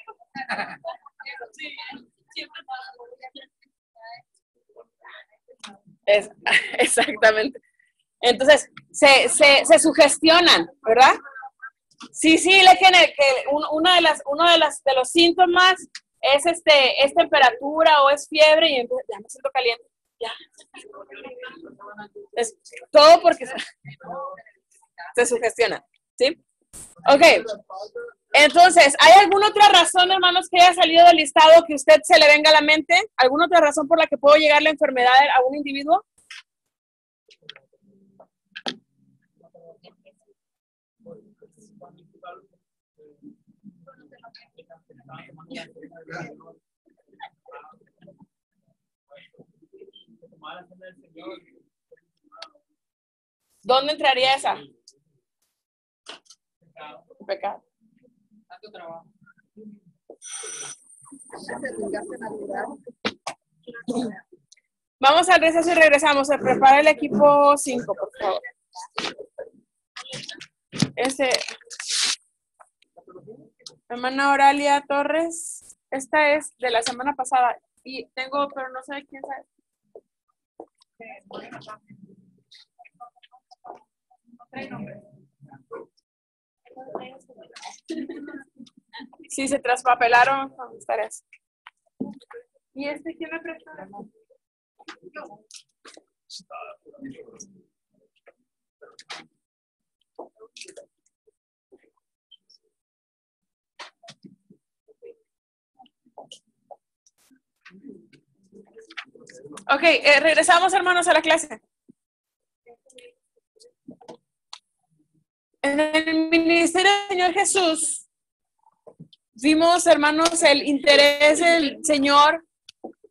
Exactamente. Entonces, se sugestionan, ¿verdad? Sí, uno de los síntomas es temperatura o es fiebre y entonces ya me siento caliente. Ya. Es todo porque se sugestiona, ¿sí? Ok. Entonces, ¿hay alguna otra razón, hermanos, que haya salido del listado que a usted se le venga a la mente? ¿Alguna otra razón por la que puede llegar la enfermedad a un individuo? ¿Dónde entraría esa? Pecado. Tanto trabajo. Vamos al receso y regresamos. Se prepara el equipo 5, por favor. Hermana Oralia Torres, esta es de la semana pasada y tengo, pero no sé quién sabe. Sí, se traspapelaron mis tareas. ¿Y quién me prestó? Yo. Ok, regresamos, hermanos, a la clase. En el ministerio del Señor Jesús, vimos, hermanos, el interés del Señor,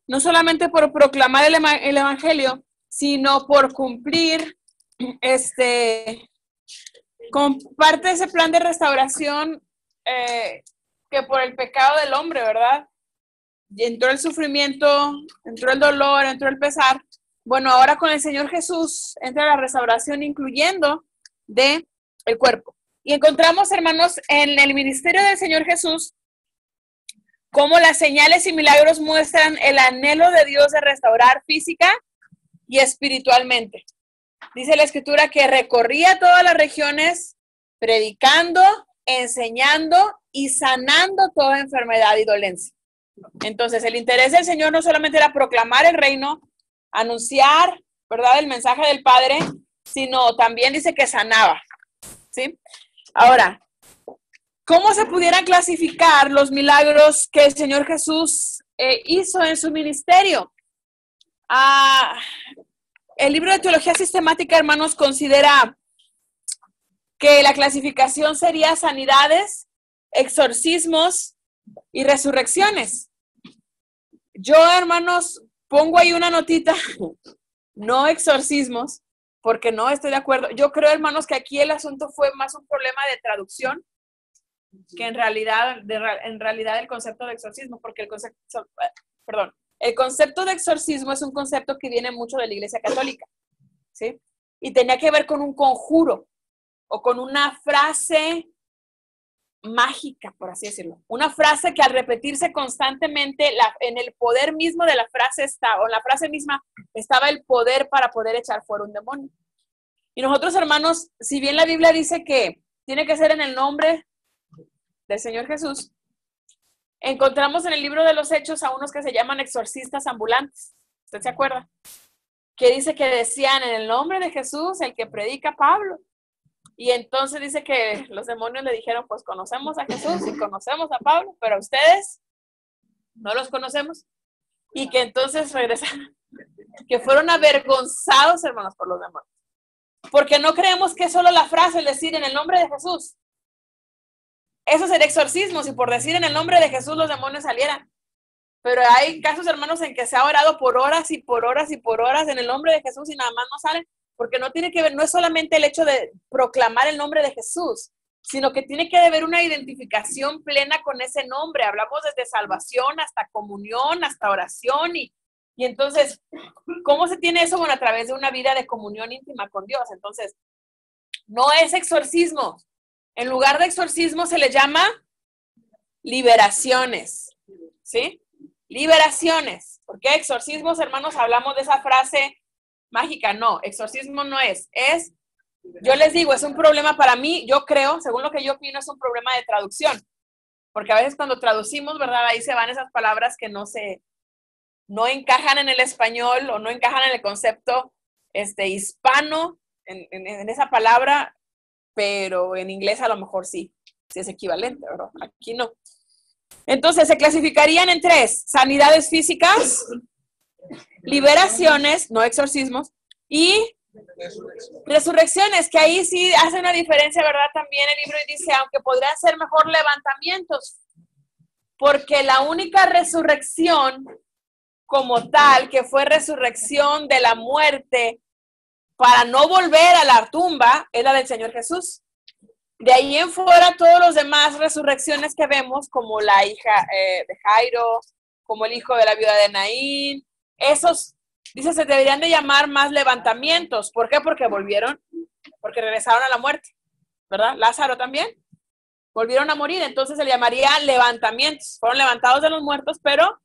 no solamente por proclamar el Evangelio, sino por cumplir con parte de ese plan de restauración que por el pecado del hombre, ¿verdad? Entró el sufrimiento, entró el dolor, entró el pesar. Bueno, ahora con el Señor Jesús entra la restauración, incluyendo de el cuerpo. Y encontramos, hermanos, en el ministerio del Señor Jesús, cómo las señales y milagros muestran el anhelo de Dios de restaurar física y espiritualmente. Dice la Escritura que recorría todas las regiones, predicando, enseñando y sanando toda enfermedad y dolencia. Entonces, el interés del Señor no solamente era proclamar el reino, anunciar, ¿verdad?, el mensaje del Padre, sino también dice que sanaba, ¿sí? Ahora, ¿cómo se pudieran clasificar los milagros que el Señor Jesús hizo en su ministerio? El libro de Teología Sistemática, hermanos, considera que la clasificación sería sanidades, exorcismos y resurrecciones. Yo, hermanos, pongo ahí una notita, no exorcismos, porque no estoy de acuerdo. Yo creo, hermanos, que aquí el asunto fue más un problema de traducción que en realidad el concepto de exorcismo, porque el concepto de exorcismo es un concepto que viene mucho de la Iglesia Católica, ¿sí? Y tenía que ver con un conjuro o con una frase mágica, por así decirlo. Una frase que al repetirse constantemente, en el poder mismo de la frase en la frase misma estaba el poder para poder echar fuera un demonio. Y nosotros, hermanos, si bien la Biblia dice que tiene que ser en el nombre del Señor Jesús, encontramos en el libro de los Hechos a unos que se llaman exorcistas ambulantes. ¿Usted se acuerda? Que dice que decían en el nombre de Jesús, el que predica Pablo. Y entonces dice que los demonios le dijeron, pues conocemos a Jesús y conocemos a Pablo, pero a ustedes no los conocemos. Y que entonces regresaron. que fueron avergonzados, hermanos, por los demonios. Porque no creemos que es solo la frase, el decir en el nombre de Jesús. Eso sería exorcismo, si por decir en el nombre de Jesús los demonios salieran. Pero hay casos, hermanos, en que se ha orado por horas y por horas y por horas en el nombre de Jesús y nada más no salen, porque no tiene que ver, no es solamente el hecho de proclamar el nombre de Jesús, sino que tiene que haber una identificación plena con ese nombre. Hablamos desde salvación hasta comunión, hasta oración y entonces, ¿cómo se tiene eso? Bueno, a través de una vida de comunión íntima con Dios. Entonces, no es exorcismo. En lugar de exorcismo se le llama liberaciones, ¿sí? Liberaciones. ¿Por qué exorcismos, hermanos? Hablamos de esa frase mágica. No, exorcismo no es. Yo les digo, es un problema para mí, yo creo, según lo que yo opino, es un problema de traducción. Porque a veces cuando traducimos, ¿verdad? Ahí se van esas palabras que no encajan en el español o no encajan en el concepto hispano, en esa palabra, pero en inglés a lo mejor sí es equivalente, ¿verdad? Aquí no. Entonces, se clasificarían en 3: sanidades físicas, liberaciones, no exorcismos, y resurrecciones, que ahí sí hace una diferencia, ¿verdad? También el libro dice, aunque podrían ser mejor levantamientos, porque la única resurrección como tal, que fue resurrección de la muerte para no volver a la tumba, es la del Señor Jesús. De ahí en fuera, todos los demás resurrecciones que vemos, como la hija de Jairo, como el hijo de la viuda de Naín, esos, dice, se deberían de llamar más levantamientos. ¿Por qué? Porque volvieron, porque regresaron a la muerte, ¿verdad? Lázaro también, volvieron a morir, entonces se le llamaría levantamientos. Fueron levantados de los muertos, pero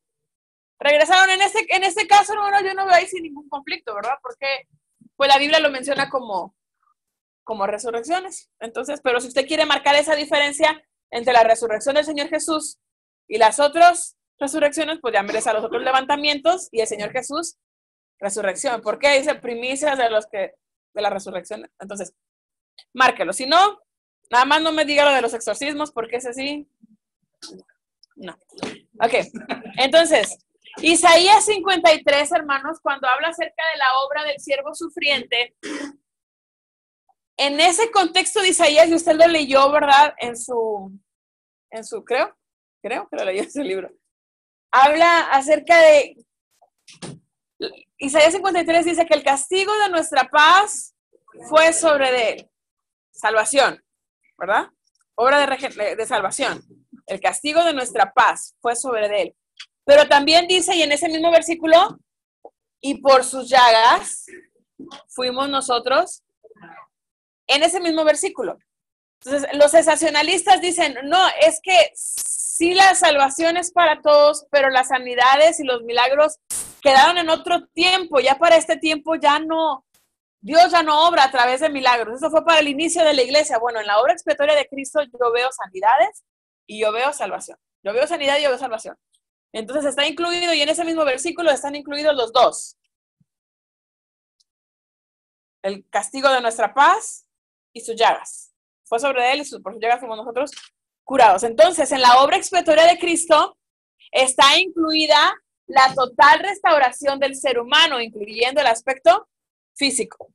regresaron. En este caso, no, yo no veo ahí sin ningún conflicto, ¿verdad? Porque pues la Biblia lo menciona como resurrecciones. Entonces, pero si usted quiere marcar esa diferencia entre la resurrección del Señor Jesús y las otras resurrecciones, pues llámeles a los otros levantamientos y el Señor Jesús, resurrección. ¿Por qué? Dice primicias de la resurrección. Entonces, márquelo. Si no, nada más no me diga lo de los exorcismos, porque ese sí. No. Ok. Entonces, Isaías 53, hermanos, cuando habla acerca de la obra del siervo sufriente, en ese contexto de Isaías, y usted lo leyó, ¿verdad? En su creo que lo leyó en su libro. Habla acerca de, Isaías 53 dice que el castigo de nuestra paz fue sobre de él. Salvación, ¿verdad? Obra de salvación. El castigo de nuestra paz fue sobre de él. Pero también dice, y en ese mismo versículo, y por sus llagas fuimos nosotros, en ese mismo versículo. Entonces, los sensacionalistas dicen, no, es que sí la salvación es para todos, pero las sanidades y los milagros quedaron en otro tiempo. Ya para este tiempo ya no, Dios ya no obra a través de milagros. Eso fue para el inicio de la iglesia. Bueno, en la obra expiatoria de Cristo yo veo sanidades y yo veo salvación. Yo veo sanidad y yo veo salvación. Entonces está incluido, y en ese mismo versículo están incluidos los dos. El castigo de nuestra paz y sus llagas. Fue sobre él y por sus llagas fuimos nosotros curados. Entonces, en la obra expiatoria de Cristo está incluida la total restauración del ser humano, incluyendo el aspecto físico.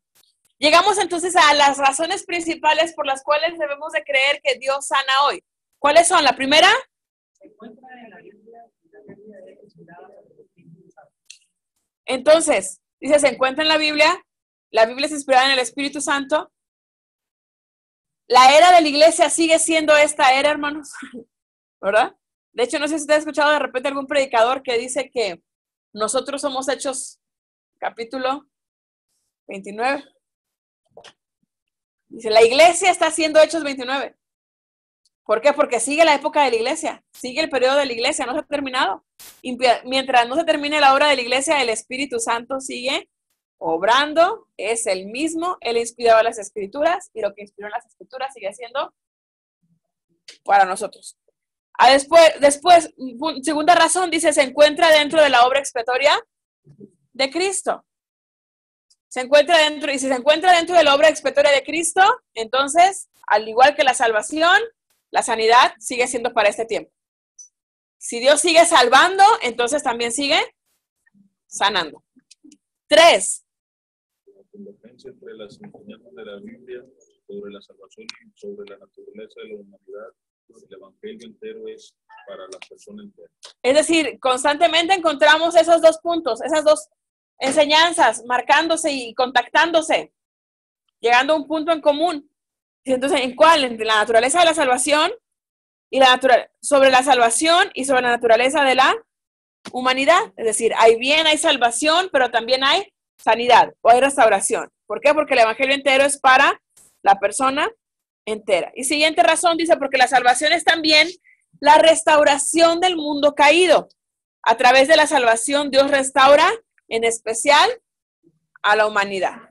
Llegamos entonces a las razones principales por las cuales debemos de creer que Dios sana hoy. ¿Cuáles son? La primera, entonces, dice, se encuentra en la Biblia es inspirada en el Espíritu Santo. La era de la iglesia sigue siendo esta era, hermanos, ¿verdad? De hecho, no sé si usted ha escuchado de repente algún predicador que dice que nosotros somos Hechos, capítulo 29. Dice, la iglesia está haciendo Hechos 29. ¿Por qué? Porque sigue la época de la iglesia, sigue el periodo de la iglesia, no se ha terminado. Y mientras no se termine la obra de la iglesia, el Espíritu Santo sigue obrando, es el mismo, él inspiraba las escrituras y lo que inspiró en las escrituras sigue siendo para nosotros. Después, segunda razón, dice, se encuentra dentro de la obra expiatoria de Cristo. Se encuentra dentro, y si se encuentra dentro de la obra expiatoria de Cristo, entonces, al igual que la salvación, la sanidad sigue siendo para este tiempo. Si Dios sigue salvando, entonces también sigue sanando. 3. La convergencia entre las enseñanzas de la Biblia sobre la salvación y sobre la naturaleza de la humanidad. El evangelio entero es para la persona entera. Es decir, constantemente encontramos esos dos puntos, esas dos enseñanzas marcándose y contactándose, llegando a un punto en común. Entonces, ¿en cuál? Entre la naturaleza de la salvación y sobre la salvación y sobre la naturaleza de la humanidad. Es decir, hay bien, hay salvación, pero también hay sanidad o hay restauración. ¿Por qué? Porque el evangelio entero es para la persona entera. Y siguiente razón dice, porque la salvación es también la restauración del mundo caído. A través de la salvación, Dios restaura en especial a la humanidad.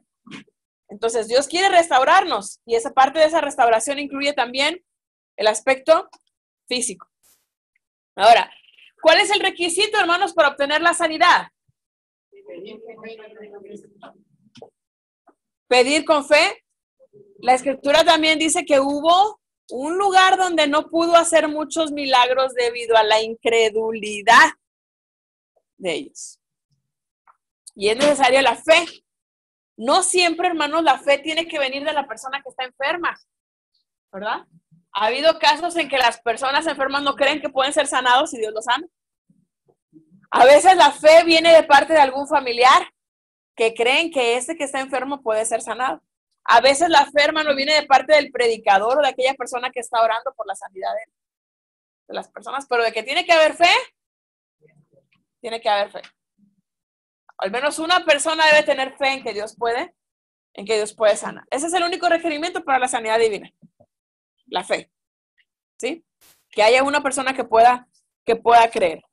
Entonces, Dios quiere restaurarnos y esa parte de esa restauración incluye también el aspecto físico. Ahora, ¿cuál es el requisito, hermanos, para obtener la sanidad? Pedir con fe. La Escritura también dice que hubo un lugar donde no pudo hacer muchos milagros debido a la incredulidad de ellos. Y es necesaria la fe. No siempre, hermanos, la fe tiene que venir de la persona que está enferma, ¿verdad? Ha habido casos en que las personas enfermas no creen que pueden ser sanados y Dios los sana. A veces la fe viene de parte de algún familiar que creen que este que está enfermo puede ser sanado. A veces la fe, hermano, viene de parte del predicador o de aquella persona que está orando por la sanidad de las personas, pero de que tiene que haber fe, tiene que haber fe. Al menos una persona debe tener fe en que Dios puede sanar. Ese es el único requerimiento para la sanidad divina. La fe. ¿Sí? Que haya una persona que pueda creer.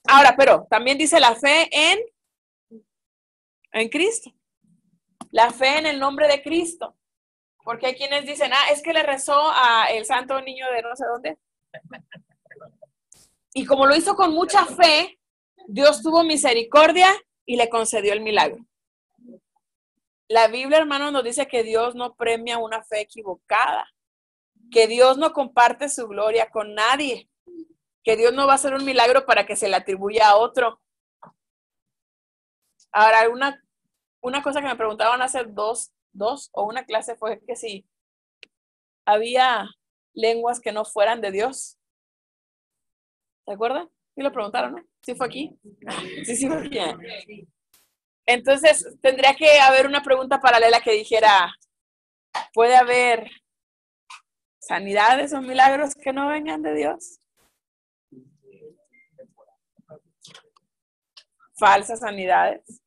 Ahora, pero también dice la fe en Cristo. La fe en el nombre de Cristo. Porque hay quienes dicen, es que le rezó a el santo niño de no sé dónde. Y como lo hizo con mucha fe, Dios tuvo misericordia y le concedió el milagro. La Biblia, hermanos, nos dice que Dios no premia una fe equivocada, que Dios no comparte su gloria con nadie, que Dios no va a hacer un milagro para que se le atribuya a otro. Ahora, una cosa que me preguntaban hace dos o una clase fue que si había lenguas que no fueran de Dios. ¿Se acuerdan? Sí lo preguntaron, ¿no? ¿Sí fue aquí? Sí fue aquí. Entonces, tendría que haber una pregunta paralela que dijera, ¿puede haber sanidades o milagros que no vengan de Dios? Falsas sanidades.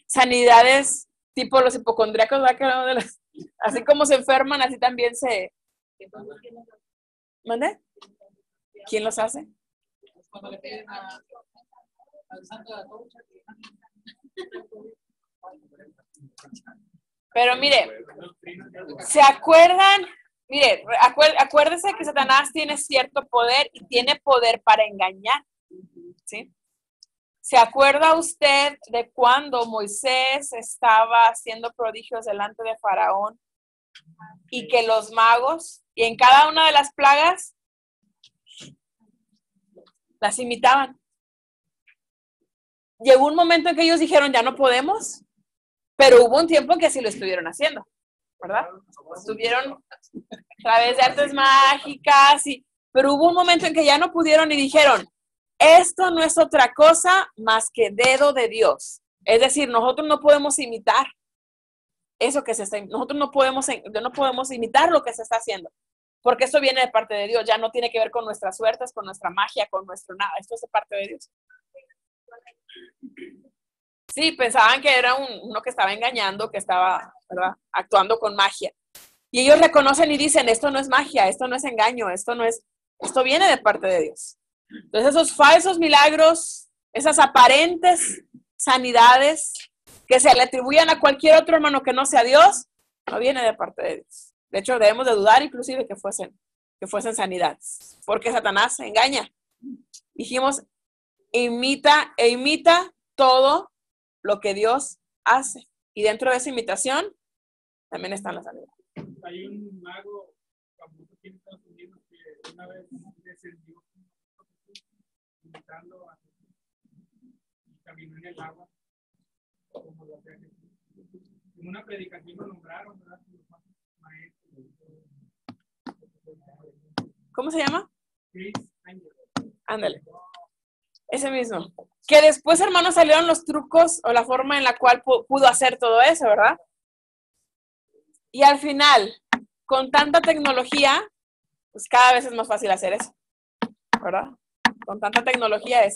Sanidades tipo los hipocondríacos, ¿verdad? Así como se enferman, así también se... ¿Mande? ¿Quién los hace? Cuando le piden al santo de la torcha. Pero mire, ¿se acuerdan? Mire, acuérdese que Satanás tiene cierto poder y tiene poder para engañar, ¿sí? ¿Se acuerda usted de cuando Moisés estaba haciendo prodigios delante de Faraón y que los magos, y en cada una de las plagas, las imitaban? Llegó un momento en que ellos dijeron, ya no podemos, pero hubo un tiempo en que sí lo estuvieron haciendo, ¿verdad? Estuvieron a través de artes mágicas, pero hubo un momento en que ya no pudieron y dijeron, esto no es otra cosa más que dedo de Dios. Es decir, nosotros no podemos imitar eso que se está, nosotros no podemos imitar lo que se está haciendo, porque eso viene de parte de Dios, ya no tiene que ver con nuestras suertes, con nuestra magia, con nuestro nada, esto es de parte de Dios. Sí, pensaban que era uno que estaba engañando, que estaba, ¿verdad?, actuando con magia. Y ellos reconocen y dicen, esto no es magia, esto no es engaño, esto viene de parte de Dios. Entonces esos falsos milagros, esas aparentes sanidades que se le atribuyan a cualquier otro hermano que no sea Dios, no viene de parte de Dios. De hecho, debemos de dudar inclusive que fuesen sanidades, porque Satanás engaña. Dijimos, imita todo lo que Dios hace. Y dentro de esa imitación también están las sanidades. Hay un mago famoso aquí en Estados Unidos que una vez descendió imitando a Jesús. caminó en el agua, como lo hacía Jesús. En una predicación lo nombraron, ¿verdad? Maestro. ¿Cómo se llama? Chris Angel. Ándale. Ese mismo. Que después, hermanos, salieron los trucos o la forma en la cual pudo hacer todo eso, ¿verdad? Y al final, con tanta tecnología, pues cada vez es más fácil hacer eso, ¿verdad? Con tanta tecnología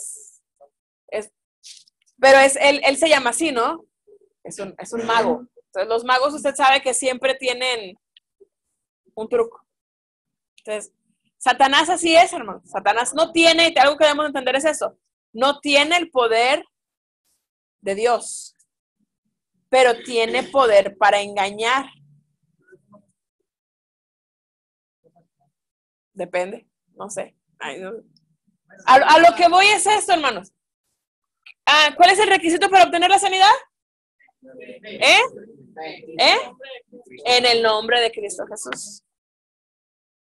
pero él se llama así, ¿no? Es un mago. Entonces, los magos, usted sabe que siempre tienen un truco. Entonces, Satanás así es, hermano. Satanás no tiene, algo que debemos entender es eso, no tiene el poder de Dios, pero tiene poder para engañar. Depende, no sé. Ay, no. A lo que voy es esto, hermanos. ¿Cuál es el requisito para obtener la sanidad? En el nombre de Cristo Jesús.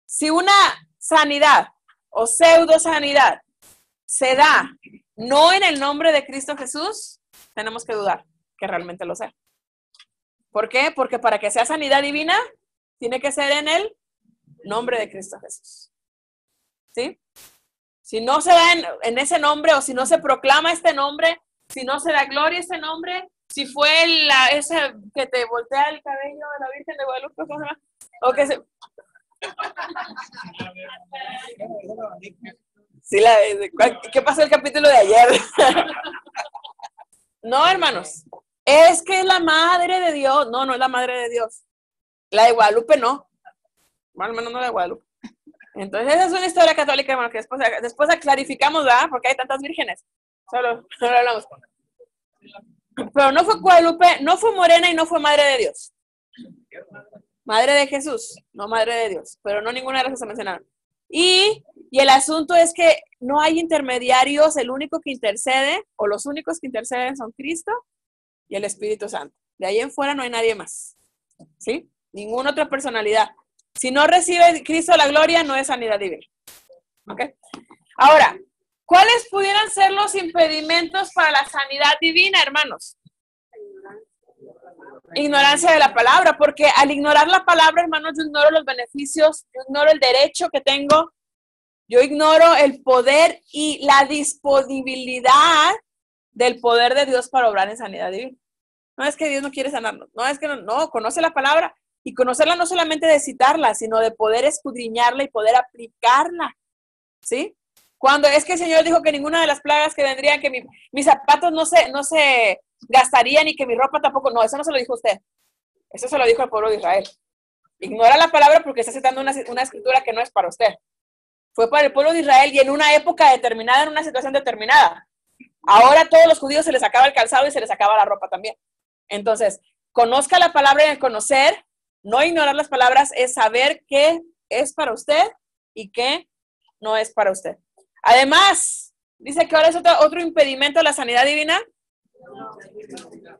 Si una sanidad o pseudo sanidad se da no en el nombre de Cristo Jesús, tenemos que dudar que realmente lo sea. ¿Por qué? Porque para que sea sanidad divina, tiene que ser en el nombre de Cristo Jesús. ¿Sí? Si no se da en ese nombre, o si no se proclama este nombre, si no se da gloria a este nombre, si fue ese que te voltea el cabello de la Virgen de Guadalupe, ¿cómo se llama? O que se... Sí, ¿qué pasó el capítulo de ayer? No, hermanos, es que es la madre de Dios. No, no es la madre de Dios. La de Guadalupe no. Bueno, al menos no la de Guadalupe. Entonces, esa es una historia católica, hermano, que después clarificamos, ¿verdad? Porque hay tantas vírgenes. Solo hablamos. Pero no fue Guadalupe, no fue morena y no fue madre de Dios. Madre de Jesús, no madre de Dios. Pero no ninguna de las que se mencionaron. Y el asunto es que no hay intermediarios, el único que intercede, o los únicos que interceden son Cristo y el Espíritu Santo. De ahí en fuera no hay nadie más. ¿Sí? Ninguna otra personalidad. Si no recibe Cristo la gloria, no es sanidad divina. ¿Ok? Ahora, ¿cuáles pudieran ser los impedimentos para la sanidad divina, hermanos? Ignorancia de la palabra, porque al ignorar la palabra, hermanos, yo ignoro los beneficios, yo ignoro el derecho que tengo, yo ignoro el poder y la disponibilidad del poder de Dios para obrar en sanidad divina. No es que Dios no quiere sanarnos, no es que no, conoce la palabra, y conocerla no solamente de citarla, sino de poder escudriñarla y poder aplicarla, ¿sí? Cuando es que el Señor dijo que ninguna de las plagas que vendrían, que mis zapatos no se gastarían y que mi ropa tampoco, no, eso no se lo dijo usted, eso se lo dijo al pueblo de Israel. Ignora la palabra porque está citando una escritura que no es para usted. Fue para el pueblo de Israel y en una época determinada, en una situación determinada. Ahora a todos los judíos se les acaba el calzado y se les acaba la ropa también. Entonces, conozca la palabra y el conocer, no ignorar las palabras, es saber qué es para usted y qué no es para usted. Además, dice que ahora es otro impedimento a la sanidad divina.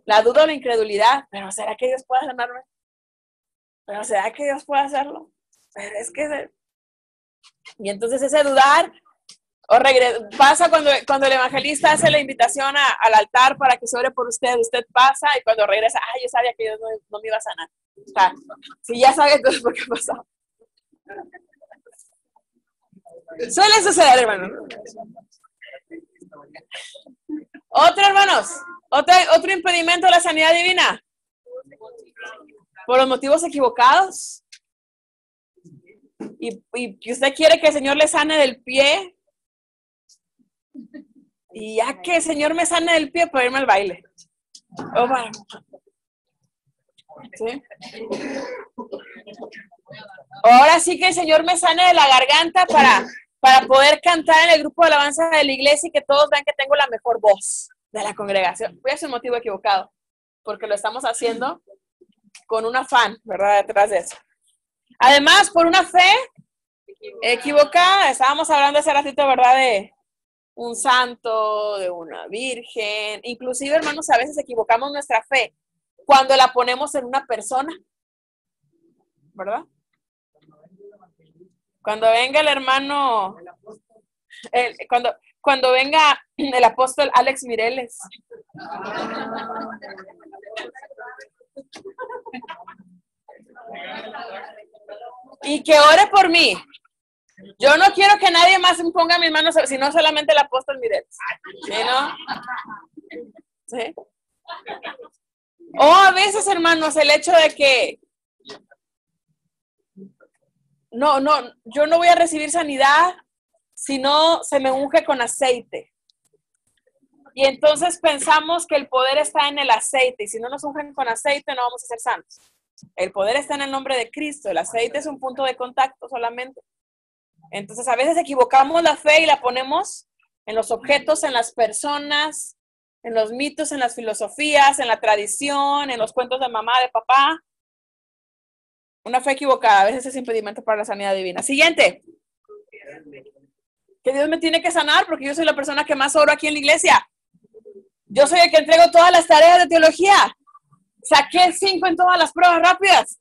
La duda o la incredulidad. ¿Pero será que Dios puede sanarme? ¿Pero será que Dios puede hacerlo? Pero es que... Y entonces ese dudar pasa cuando el evangelista hace la invitación al altar para que se ore por usted pasa y cuando regresa, yo sabía que Dios no me iba a sanar. O sea, si ya sabe entonces por qué pasó. Suele suceder, hermano. Otro impedimento de la sanidad divina. Por los motivos equivocados. Y usted quiere que el Señor le sane del pie. Y ya que el Señor me sane del pie para irme al baile. ¿Sí? Ahora sí que el Señor me sane de la garganta para poder cantar en el grupo de alabanza de la iglesia y que todos vean que tengo la mejor voz de la congregación. Voy a ser un motivo equivocado, porque lo estamos haciendo con un afán, ¿verdad? Detrás de eso. Además, por una fe equivocada, estábamos hablando hace ratito, ¿verdad? De un santo, de una virgen. Inclusive, hermanos, a veces equivocamos nuestra fe cuando la ponemos en una persona, ¿verdad? Cuando venga el hermano, cuando cuando venga el apóstol Alex Mireles. Y que ore por mí. Yo no quiero que nadie más me ponga mis manos, sino solamente el apóstol Mireles. ¿Sí, no? ¿Sí? O a veces, hermanos, el hecho de que yo no voy a recibir sanidad si no se me unge con aceite. Y entonces pensamos que el poder está en el aceite, y si no nos ungen con aceite no vamos a ser santos. El poder está en el nombre de Cristo, el aceite es un punto de contacto solamente. Entonces a veces equivocamos la fe y la ponemos en los objetos, en las personas, en los mitos, en las filosofías, en la tradición, en los cuentos de mamá, de papá. Una fe equivocada, a veces es impedimento para la sanidad divina. Siguiente. Que Dios me tiene que sanar porque yo soy la persona que más oro aquí en la iglesia. Yo soy el que entrego todas las tareas de teología. Saqué 5 en todas las pruebas rápidas.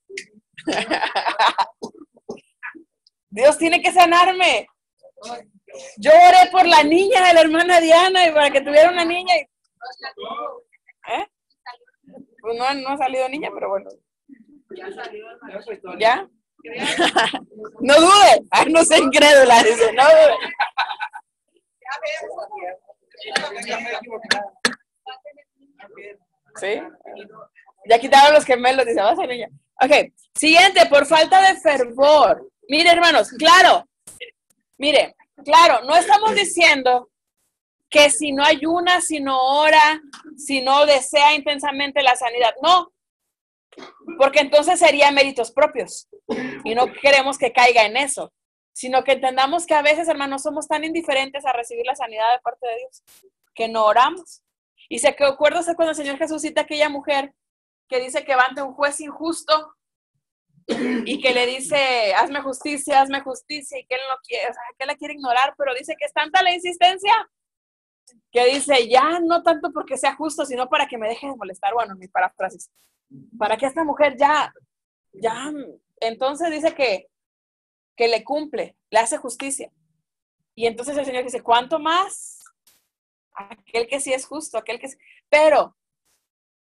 Dios tiene que sanarme. Yo oré por la niña de la hermana Diana y para que tuviera una niña. Pues no ha salido niña, pero bueno. ¿Ya? No dude. No sea incrédula, dice. No dude. ¿Sí? Ya quitaron los gemelos, dice, va a ser niña. Ok, siguiente, por falta de fervor. Mire, hermanos, claro, no estamos diciendo que si no ayuna, si no ora, si no desea intensamente la sanidad. No, porque entonces sería méritos propios y no queremos que caiga en eso, sino que entendamos que a veces, hermanos, somos tan indiferentes a recibir la sanidad de parte de Dios que no oramos. Y se acuérdese cuando el Señor Jesús cita a aquella mujer que dice que va ante un juez injusto y que le dice, hazme justicia, y que él no quiere, o sea, que él la quiere ignorar, pero dice que es tanta la insistencia que dice, ya no tanto porque sea justo, sino para que me deje de molestar, bueno, mi paráfrasis, para que esta mujer ya, entonces dice que le cumple, le hace justicia. Y entonces el Señor dice, ¿cuánto más? Aquel que sí es justo, pero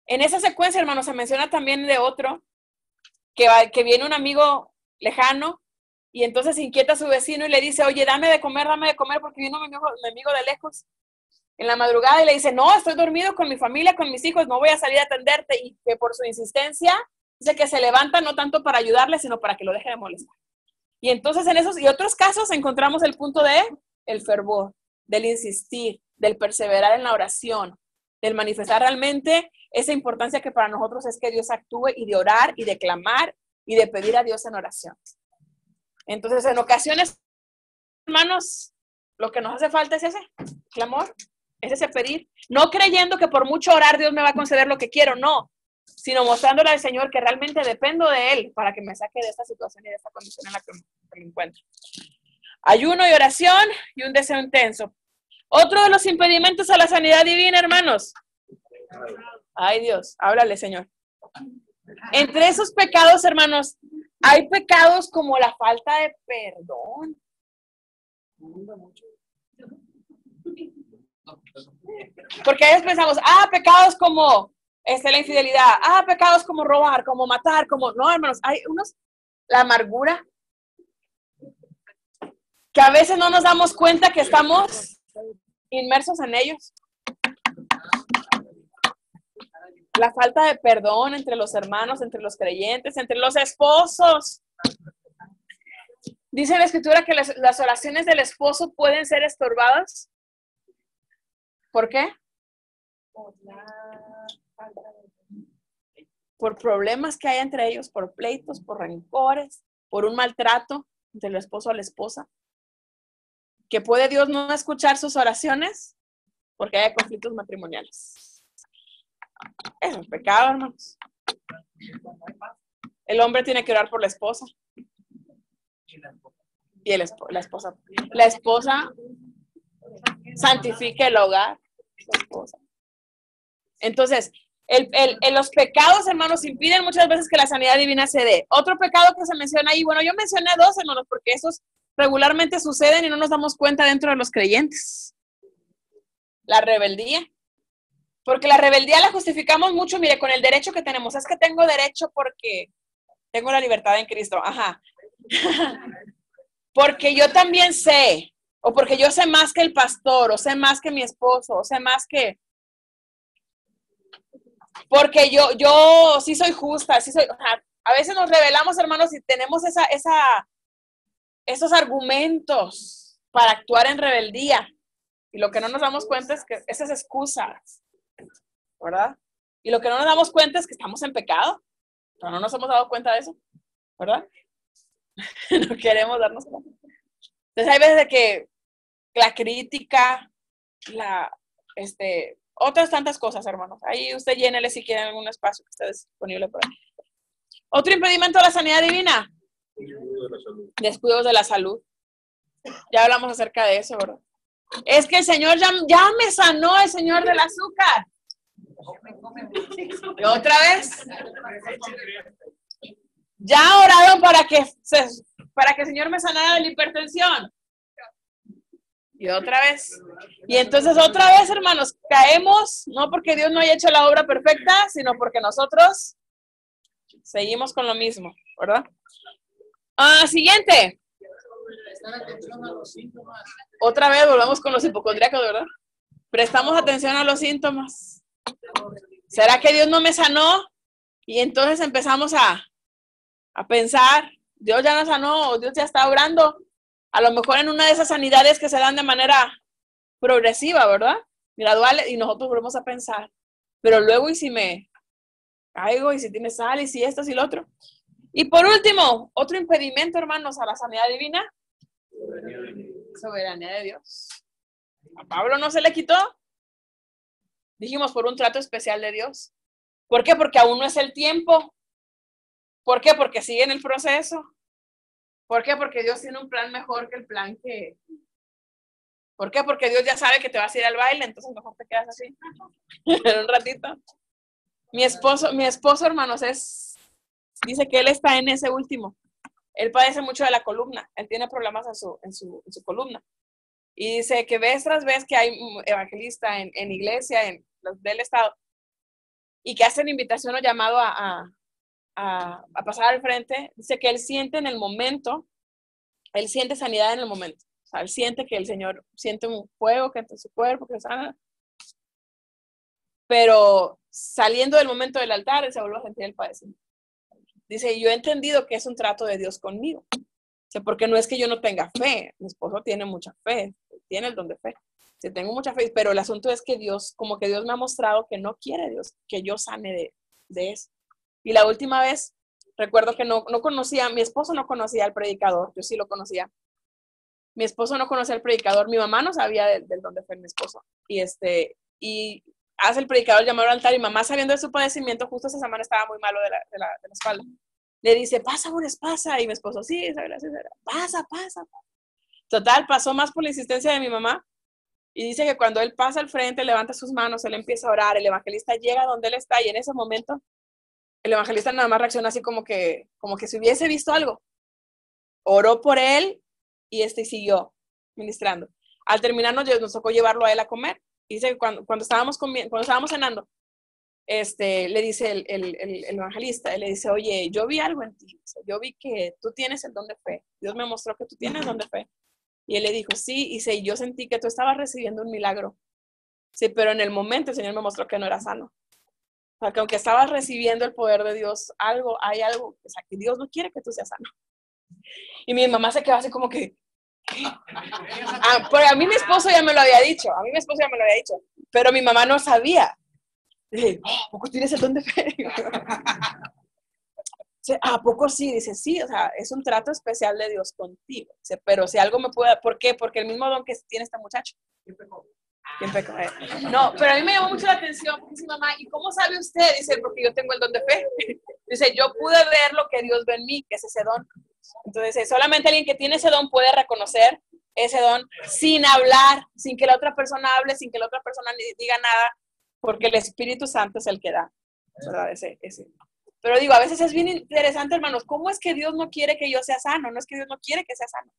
en esa secuencia, hermanos, se menciona también de otro, que viene un amigo lejano y entonces inquieta a su vecino y le dice, oye, dame de comer porque vino mi amigo de lejos en la madrugada y le dice, no, estoy dormido con mi familia, con mis hijos, no voy a salir a atenderte, y que por su insistencia dice que se levanta no tanto para ayudarle, sino para que lo deje de molestar. Y entonces en esos y otros casos encontramos el punto de el fervor, del insistir, del perseverar en la oración, del manifestar realmente esa importancia que para nosotros es que Dios actúe, y de orar y de clamar y de pedir a Dios en oración. Entonces, en ocasiones, hermanos, lo que nos hace falta es ese clamor, es ese pedir, no creyendo que por mucho orar Dios me va a conceder lo que quiero, no, sino mostrándole al Señor que realmente dependo de Él para que me saque de esta situación y de esta condición en la que me encuentro. Ayuno y oración y un deseo intenso. Otro de los impedimentos a la sanidad divina, hermanos. Ay, Dios, háblale, Señor. Entre esos pecados, hermanos, hay pecados como la falta de perdón. Porque a veces pensamos, pecados como la infidelidad, pecados como robar, como matar, como... No, hermanos, hay unos, la amargura, que a veces no nos damos cuenta que estamos inmersos en ellos. La falta de perdón entre los hermanos, entre los creyentes, entre los esposos. Dice la Escritura que las oraciones del esposo pueden ser estorbadas. ¿Por qué? Por problemas que hay entre ellos, por pleitos, por rencores, por un maltrato entre el esposo a la esposa. ¿Que puede Dios no escuchar sus oraciones? Porque hay conflictos matrimoniales. Es un pecado, hermanos. El hombre tiene que orar por la esposa. Y la esposa. La esposa santifica el hogar. La esposa. Entonces, los pecados, hermanos, impiden muchas veces que la sanidad divina se dé. Otro pecado que se menciona ahí, bueno, yo mencioné 2, hermanos, porque esos regularmente suceden y no nos damos cuenta dentro de los creyentes. La rebeldía. Porque la rebeldía la justificamos mucho, mire, con el derecho que tenemos. Es que tengo derecho porque tengo la libertad en Cristo. Ajá. Porque yo también sé, o porque yo sé más que el pastor, o sé más que mi esposo, o sé más que... Porque yo sí soy justa, sí soy... Ajá. A veces nos rebelamos, hermanos, y tenemos esos argumentos para actuar en rebeldía. Y lo que no nos damos cuenta es que esas excusas, ¿verdad? Y lo que no nos damos cuenta es que estamos en pecado. Pero no nos hemos dado cuenta de eso, ¿verdad? No queremos darnos cuenta. Entonces hay veces de que la crítica, otras tantas cosas, hermanos. Ahí usted llénele si quiere algún espacio que esté disponible por ahí. Otro impedimento de la sanidad divina. Descuidos de la salud. Ya hablamos acerca de eso, ¿verdad? Es que el Señor ya me sanó, el Señor del azúcar. ¿Y otra vez? Ya oraron para que el Señor me sanara de la hipertensión. Y otra vez. Y entonces otra vez, hermanos, caemos, no porque Dios no haya hecho la obra perfecta, sino porque nosotros seguimos con lo mismo, ¿verdad? Siguiente. Prestar atención a los síntomas. Otra vez volvemos con los hipocondríacos, ¿verdad? Prestamos atención a los síntomas. ¿Será que Dios no me sanó? Y entonces empezamos a pensar, Dios ya nos sanó, o Dios ya está obrando. A lo mejor en una de esas sanidades que se dan de manera progresiva, ¿verdad? Gradual, y nosotros volvemos a pensar. Pero luego, ¿y si me caigo? ¿Y si tiene sal? ¿Y si esto? ¿Y lo otro? Y por último, otro impedimento, hermanos, a la sanidad divina. Soberanía de Dios. ¿A Pablo no se le quitó? Dijimos, por un trato especial de Dios. ¿Por qué? Porque aún no es el tiempo. ¿Por qué? Porque sigue en el proceso. ¿Por qué? Porque Dios tiene un plan mejor que el plan que... ¿Por qué? Porque Dios ya sabe que te vas a ir al baile, entonces mejor te quedas así. En un ratito. Mi esposo, hermanos, dice que él está en ese último. Él padece mucho de la columna. Él tiene problemas en su columna. Y dice que vez tras vez que hay evangelistas en iglesia, en los del estado, y que hacen invitación o llamado a pasar al frente, dice que él siente en el momento, él siente sanidad en el momento. O sea, él siente que el Señor siente un fuego que entra en su cuerpo, que sana. Pero saliendo del momento del altar, él se vuelve a sentir el padecimiento. Dice, yo he entendido que es un trato de Dios conmigo. O sea, porque no es que yo no tenga fe. Mi esposo tiene mucha fe, tiene el don de fe. Sí, tengo mucha fe, pero el asunto es que Dios, como que Dios me ha mostrado que no quiere Dios, que yo sane de eso. Y la última vez, recuerdo que no conocía, mi esposo no conocía al predicador, yo sí lo conocía. Mi esposo no conocía al predicador, mi mamá no sabía del don de fe de mi esposo. Y hace el predicador llamado al altar y mamá, sabiendo de su padecimiento, justo esa semana estaba muy malo de la espalda. Le dice, pasa, Boris, pasa. Y mi esposo, sí, pasa. Total, pasó más por la insistencia de mi mamá. Y dice que cuando él pasa al frente, levanta sus manos, él empieza a orar, el evangelista llega donde él está y en ese momento el evangelista nada más reacciona así como que si hubiese visto algo. Oró por él y siguió ministrando. Al terminar nos tocó llevarlo a él a comer. Y dice que cuando estábamos cenando, le dice el evangelista, él le dice, oye, yo vi algo en ti, yo vi que tú tienes el don de fe, Dios me mostró que tú tienes el don de fe. Y él le dijo, sí, y yo sentí que tú estabas recibiendo un milagro. Sí, pero en el momento el Señor me mostró que no era sano. O sea, que aunque estabas recibiendo el poder de Dios, hay algo, o sea, que Dios no quiere que tú seas sano. Y mi mamá se quedó así como que, pero a mí mi esposo ya me lo había dicho, pero mi mamá no sabía. Dije, ¿a poco tienes el don de fe? ¿A poco sí? Dice, sí, o sea, es un trato especial de Dios contigo. Dice, pero si algo me puede, ¿por qué? Porque el mismo don que tiene este muchacho. ¿Quién pecó? No, pero a mí me llamó mucho la atención, porque dice mamá, ¿y cómo sabe usted? Dice, porque yo tengo el don de fe. Dice, yo pude ver lo que Dios ve en mí, que es ese don. Entonces, solamente alguien que tiene ese don puede reconocer ese don sin hablar, sin que la otra persona hable, sin que la otra persona diga nada, porque el Espíritu Santo es el que da, ¿verdad? Ese. Pero digo, a veces es bien interesante, hermanos, ¿cómo es que Dios no quiere que yo sea sano? No es que Dios no quiere que sea sano,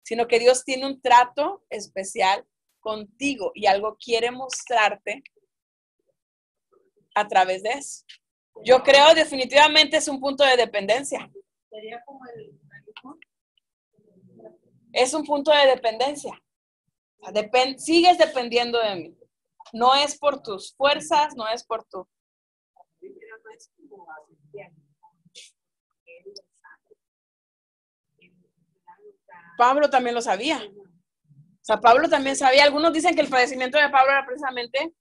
sino que Dios tiene un trato especial contigo y algo quiere mostrarte a través de eso. Yo creo definitivamente es un punto de dependencia. Sería como el Es un punto de dependencia. O sea, sigues dependiendo de mí. No es por tus fuerzas, no es por tu... Pablo también lo sabía. O sea, Pablo también sabía. Algunos dicen que el padecimiento de Pablo era precisamente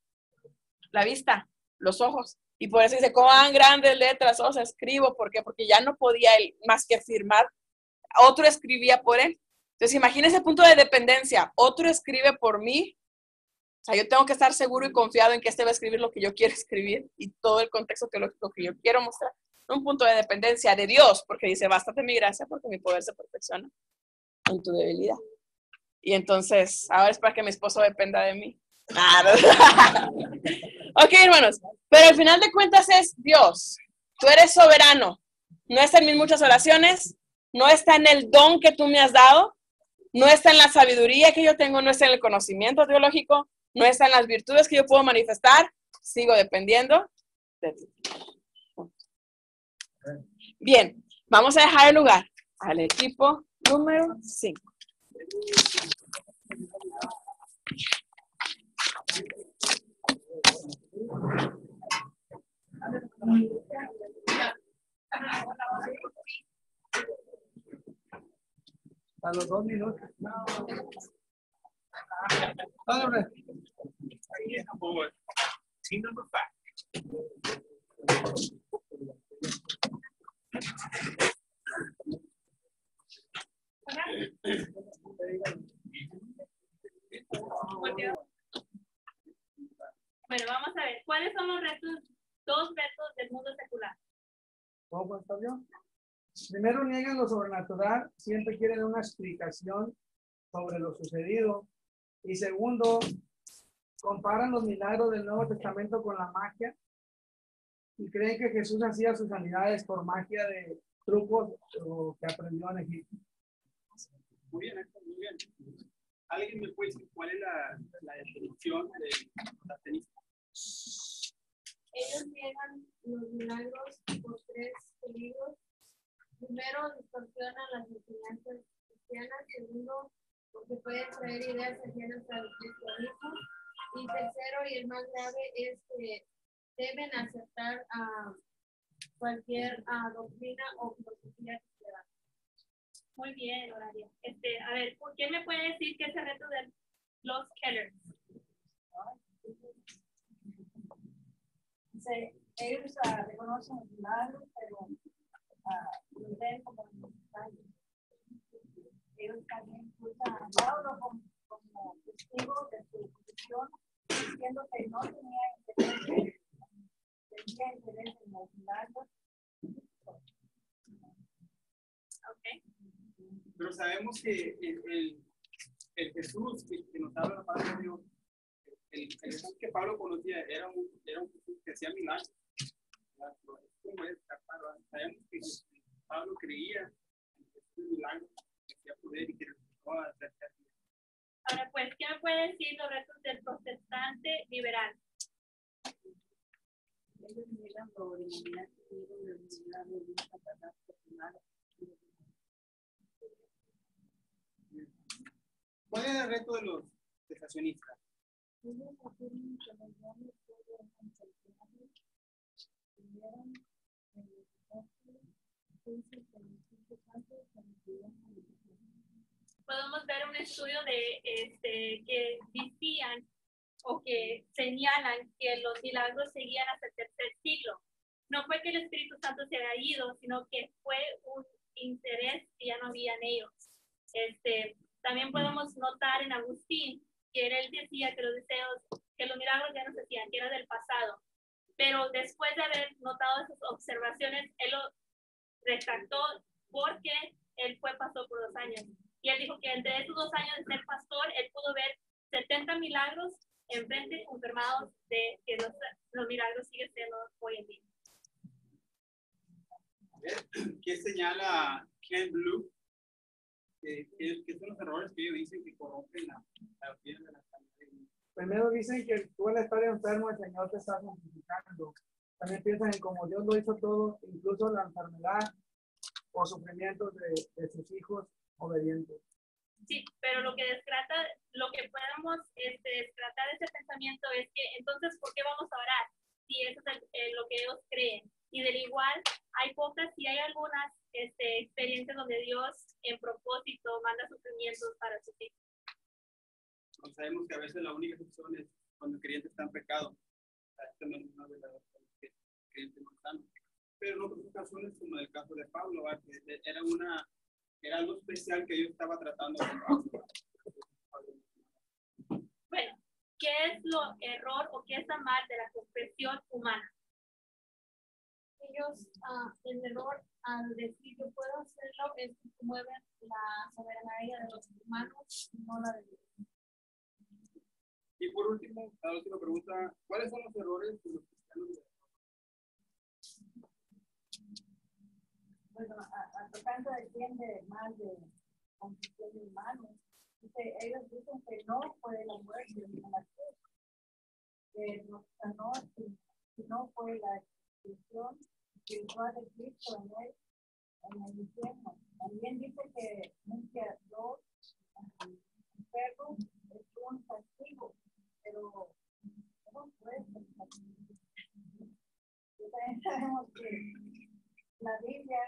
la vista, los ojos. Y por eso dice, con grandes letras os escribo. ¿Por qué? Porque ya no podía él más que firmar. Otro escribía por él. Entonces, imagínese ese punto de dependencia. Otro escribe por mí. O sea, yo tengo que estar seguro y confiado en que este va a escribir lo que yo quiero escribir y todo el contexto teológico que yo quiero mostrar. Un punto de dependencia de Dios, porque dice, bástate mi gracia porque mi poder se perfecciona en tu debilidad. Y entonces, ahora es para que mi esposo dependa de mí. Ok, hermanos, pero al final de cuentas es Dios. Tú eres soberano. No está en mis muchas oraciones, no está en el don que tú me has dado, no está en la sabiduría que yo tengo, no está en el conocimiento teológico, no está en las virtudes que yo puedo manifestar. Sigo dependiendo de ti. Bien, vamos a dejar el lugar al equipo número 5. A los 2 minutos. Team number 5. Bueno, vamos a ver, ¿cuáles son los dos retos del mundo secular? ¿Cómo está bien? Primero niegan lo sobrenatural, siempre quieren una explicación sobre lo sucedido. Y segundo, comparan los milagros del Nuevo Testamento con la magia y creen que Jesús hacía sus sanidades por magia de trucos que aprendió en Egipto. Muy bien, muy bien. ¿Alguien me puede decir cuál es la definición de satanista? Ellos niegan los milagros por 3 peligros. Primero, distorsionan las enseñanzas cristianas. Segundo, porque pueden traer ideas ajenas al cristianismo. Y tercero, y el más grave, es que deben aceptar cualquier doctrina o filosofía cristiana. Muy bien, Horaria. A ver, ¿quién me puede decir qué es el reto de los Kellers? Ellos reconocen los milagros, pero los ven como necesarios. Ellos también usan a Pablo como testigo de su posición, diciendo que no tenía interés en los milagros. Okay. Pero sabemos que el Jesús que nos habla la palabra de Dios, el Jesús que Pablo conocía era un Jesús que hacía milagros. Sabemos que Pablo creía en el milagro, que hacía poder y que resultó hacer. Ahora, pues, ¿qué me puede decir los retos del protestante liberal? Ellos niegan lo original de la libertad personal. ¿Cuál es el reto de los cesacionistas? Ellos afirman que los hombres pueden conceptuales tuvieron Podemos ver un estudio que decían o que señalan que los milagros seguían hasta el 3er siglo. No fue que el Espíritu Santo se haya ido, sino que fue un interés que ya no había en ellos. También podemos notar en Agustín que él decía que los deseos, que los milagros ya no se hacían, que era del pasado. Pero después de haber notado esas observaciones, él lo retractó porque él pasó por 2 años. Y él dijo que entre esos 2 años de ser pastor, él pudo ver 70 milagros enfrente, confirmados de que los milagros siguen siendo hoy en día. ¿Qué señala Ken Blue? ¿Qué son los errores que ellos dicen que corrompen la doctrina de la sanidad? Primero dicen que tú al estar enfermo, el Señor te está santificando. También piensan en como Dios lo hizo todo, incluso la enfermedad o sufrimientos de sus hijos obedientes. Sí, pero lo que podemos descartar de ese pensamiento es que entonces, ¿por qué vamos a orar? Si eso es lo que ellos creen. Y del igual, hay pocas y hay algunas experiencias donde Dios en propósito manda sufrimientos para sus hijos. No sabemos que a veces la única excepción es cuando el creyente está en pecado. Esto no es una verdadera que el creyente no está. Pero en otras ocasiones, como en el caso de Pablo, era algo especial que yo estaba tratando con Pablo. Bueno, ¿qué es lo error o qué está mal de la confesión humana? Ellos, el error al decir yo puedo hacerlo es que promueven la soberanía de los humanos y no la de Dios. Y por último, la última pregunta, ¿cuáles son los errores de los cristianos? Bueno, tocando el tiende más de confesión de humanos, ellos dicen que no fue la muerte en la cruz, que nos sanó, no fue la expiación espiritual de Cristo en el infierno. También dice que nunca dos enfermos es un castigo, pero ¿cómo fue? También sabemos que la Biblia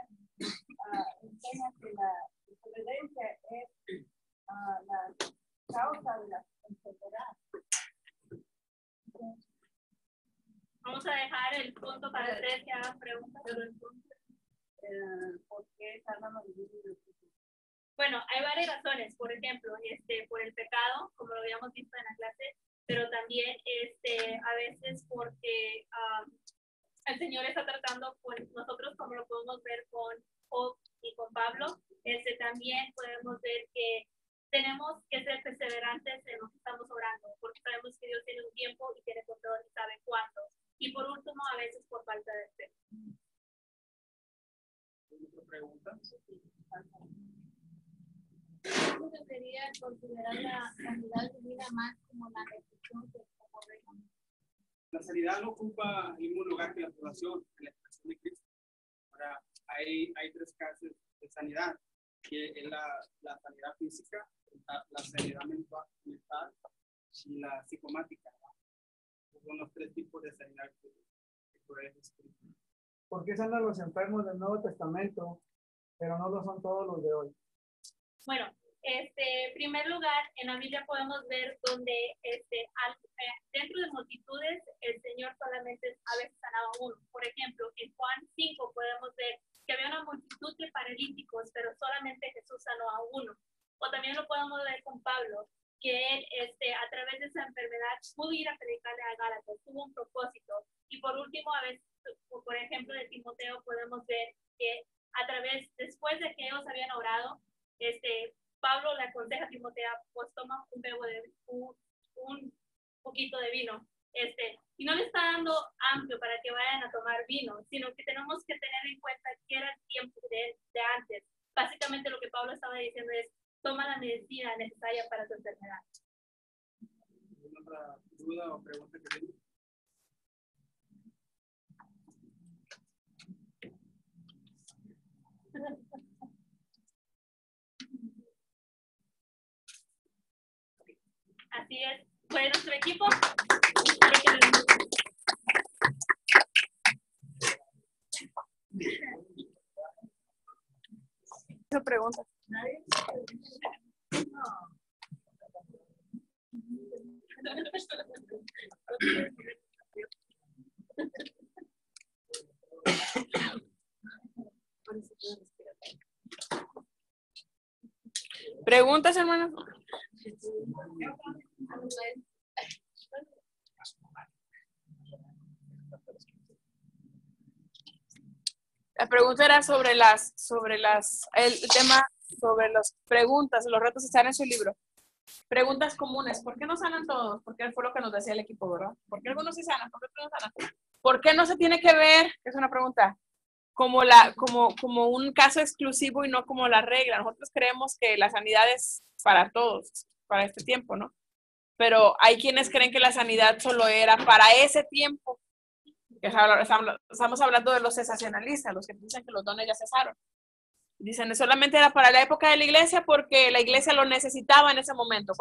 enseña que la desobediencia es la causa de la enfermedad. Vamos a dejar el punto para ustedes que hagan preguntas. ¿Por qué está hablando de Biblia? Bueno, hay varias razones. Por ejemplo, por el pecado, como lo habíamos visto en la clase, pero también a veces porque el Señor está tratando con nosotros, como lo podemos ver con Job y con Pablo. También podemos ver que tenemos que ser perseverantes en lo que estamos orando, porque sabemos que Dios tiene un tiempo y tiene control y sabe cuándo. Y por último, a veces por falta de fe. ¿Otra pregunta? Uno debería considerar la sanidad divina más como la reflexión que como regla. La sanidad no ocupa ningún lugar que la salvación, en la expresión de Cristo. Ahora, hay tres clases de sanidad, que es la sanidad física, la sanidad mental y la psicomática. Son los tres tipos de sanidad que puede existir. ¿Por qué sanan los enfermos del Nuevo Testamento, pero no lo son todos los de hoy? Bueno, en primer lugar, en la Biblia podemos ver donde dentro de multitudes el Señor solamente a veces sanaba a uno. Por ejemplo, en Juan 5 podemos ver que había una multitud de paralíticos, pero solamente Jesús sanó a uno. O también lo podemos ver con Pablo, que él a través de esa enfermedad pudo ir a predicarle a Gálatas, tuvo un propósito. Y por último, a veces, por ejemplo, de Timoteo podemos ver que después de que ellos habían orado, Pablo le aconseja a Timoteo, pues toma un poquito de vino. Y no le está dando amplio para que vayan a tomar vino, sino que tenemos que tener en cuenta que era el tiempo de antes. Básicamente lo que Pablo estaba diciendo es, toma la medicina necesaria para tu enfermedad. ¿Alguna otra duda o pregunta que tenga? Así es. Fue nuestro equipo. Esa pregunta. ¿Preguntas, hermano? La pregunta era sobre el tema sobre las preguntas, los retos están en su libro. Preguntas comunes. ¿Por qué no sanan todos? Porque fue lo que nos decía el equipo, ¿verdad? ¿Por qué algunos sí sanan? ¿Por qué otros no sanan? ¿Por qué no se tiene que ver? Es una pregunta. como un caso exclusivo y no como la regla. Nosotros creemos que la sanidad es para todos, para este tiempo, ¿no? Pero hay quienes creen que la sanidad solo era para ese tiempo. Estamos hablando de los cesacionalistas, los que dicen que los dones ya cesaron. Dicen que solamente era para la época de la iglesia porque la iglesia lo necesitaba en ese momento,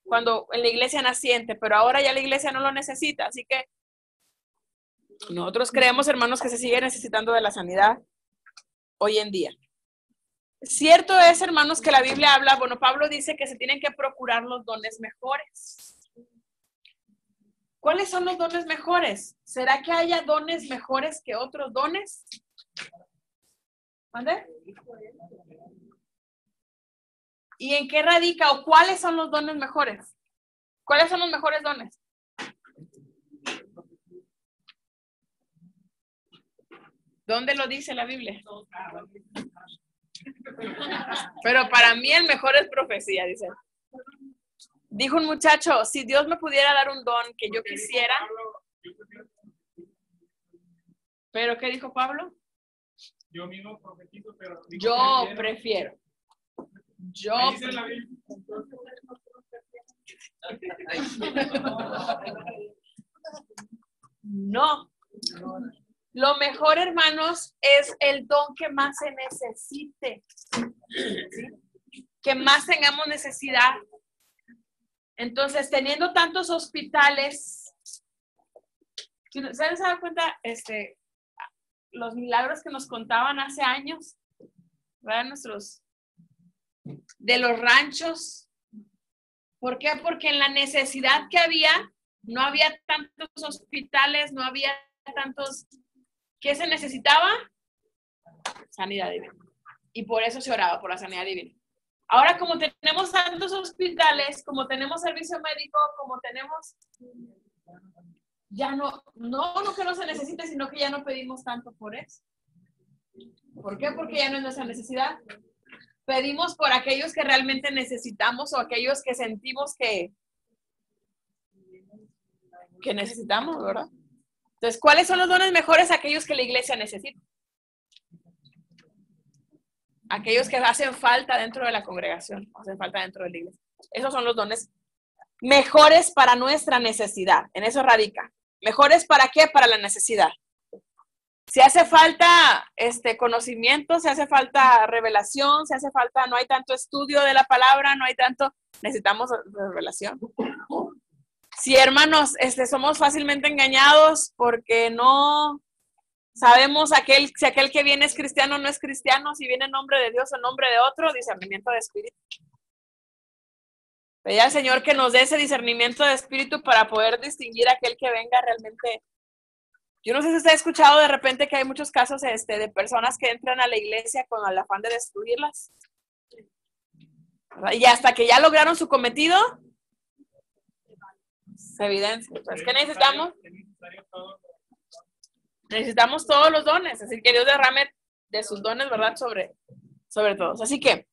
cuando en la iglesia naciente, pero ahora ya la iglesia no lo necesita. Así que nosotros creemos, hermanos, que se sigue necesitando de la sanidad hoy en día. Cierto es, hermanos, que la Biblia habla, bueno, Pablo dice que se tienen que procurar los dones mejores. ¿Cuáles son los dones mejores? ¿Será que haya dones mejores que otros dones? ¿Mande? ¿Y en qué radica o cuáles son los dones mejores? ¿Cuáles son los mejores dones? ¿Dónde lo dice la Biblia? Pero para mí el mejor es profecía, dice. Dijo un muchacho, si Dios me pudiera dar un don que yo quisiera. ¿Pero qué dijo Pablo? Yo mismo profetizo, pero... Yo prefiero. No. Lo mejor, hermanos, es el don que más se necesite. ¿Sí? Que más tengamos necesidad. Entonces, teniendo tantos hospitales, ¿se han dado cuenta? Los milagros que nos contaban hace años, ¿verdad? De los ranchos. ¿Por qué? Porque en la necesidad que había, no había tantos hospitales, no había tantos... ¿Qué se necesitaba? Sanidad divina. Y por eso se oraba por la sanidad divina. Ahora, como tenemos tantos hospitales, como tenemos servicio médico, como tenemos... Ya no que no se necesite, sino que ya no pedimos tanto por eso. ¿Por qué? Porque ya no es nuestra necesidad. Pedimos por aquellos que realmente necesitamos o aquellos que sentimos que necesitamos, ¿verdad? Entonces, ¿cuáles son los dones mejores? Aquellos que la iglesia necesita. Aquellos que hacen falta dentro de la congregación, hacen falta dentro de la iglesia. Esos son los dones mejores para nuestra necesidad. En eso radica. ¿Mejores para qué? Para la necesidad. Si hace falta conocimiento, si hace falta revelación, si hace falta, no hay tanto estudio de la palabra, no hay tanto, necesitamos revelación. Si, hermanos, somos fácilmente engañados porque no sabemos si aquel que viene es cristiano o no es cristiano, si viene en nombre de Dios o en nombre de otro, discernimiento de espíritu. Pedir al Señor que nos dé ese discernimiento de espíritu para poder distinguir a aquel que venga realmente. Yo no sé si usted ha escuchado de repente que hay muchos casos de personas que entran a la iglesia con el afán de destruirlas. ¿Verdad? Y hasta que ya lograron su cometido, se evidencia. Entonces, ¿qué necesitamos? Necesitamos todos los dones. Es decir, que Dios derrame de sus dones, ¿verdad? Sobre todos. Así que,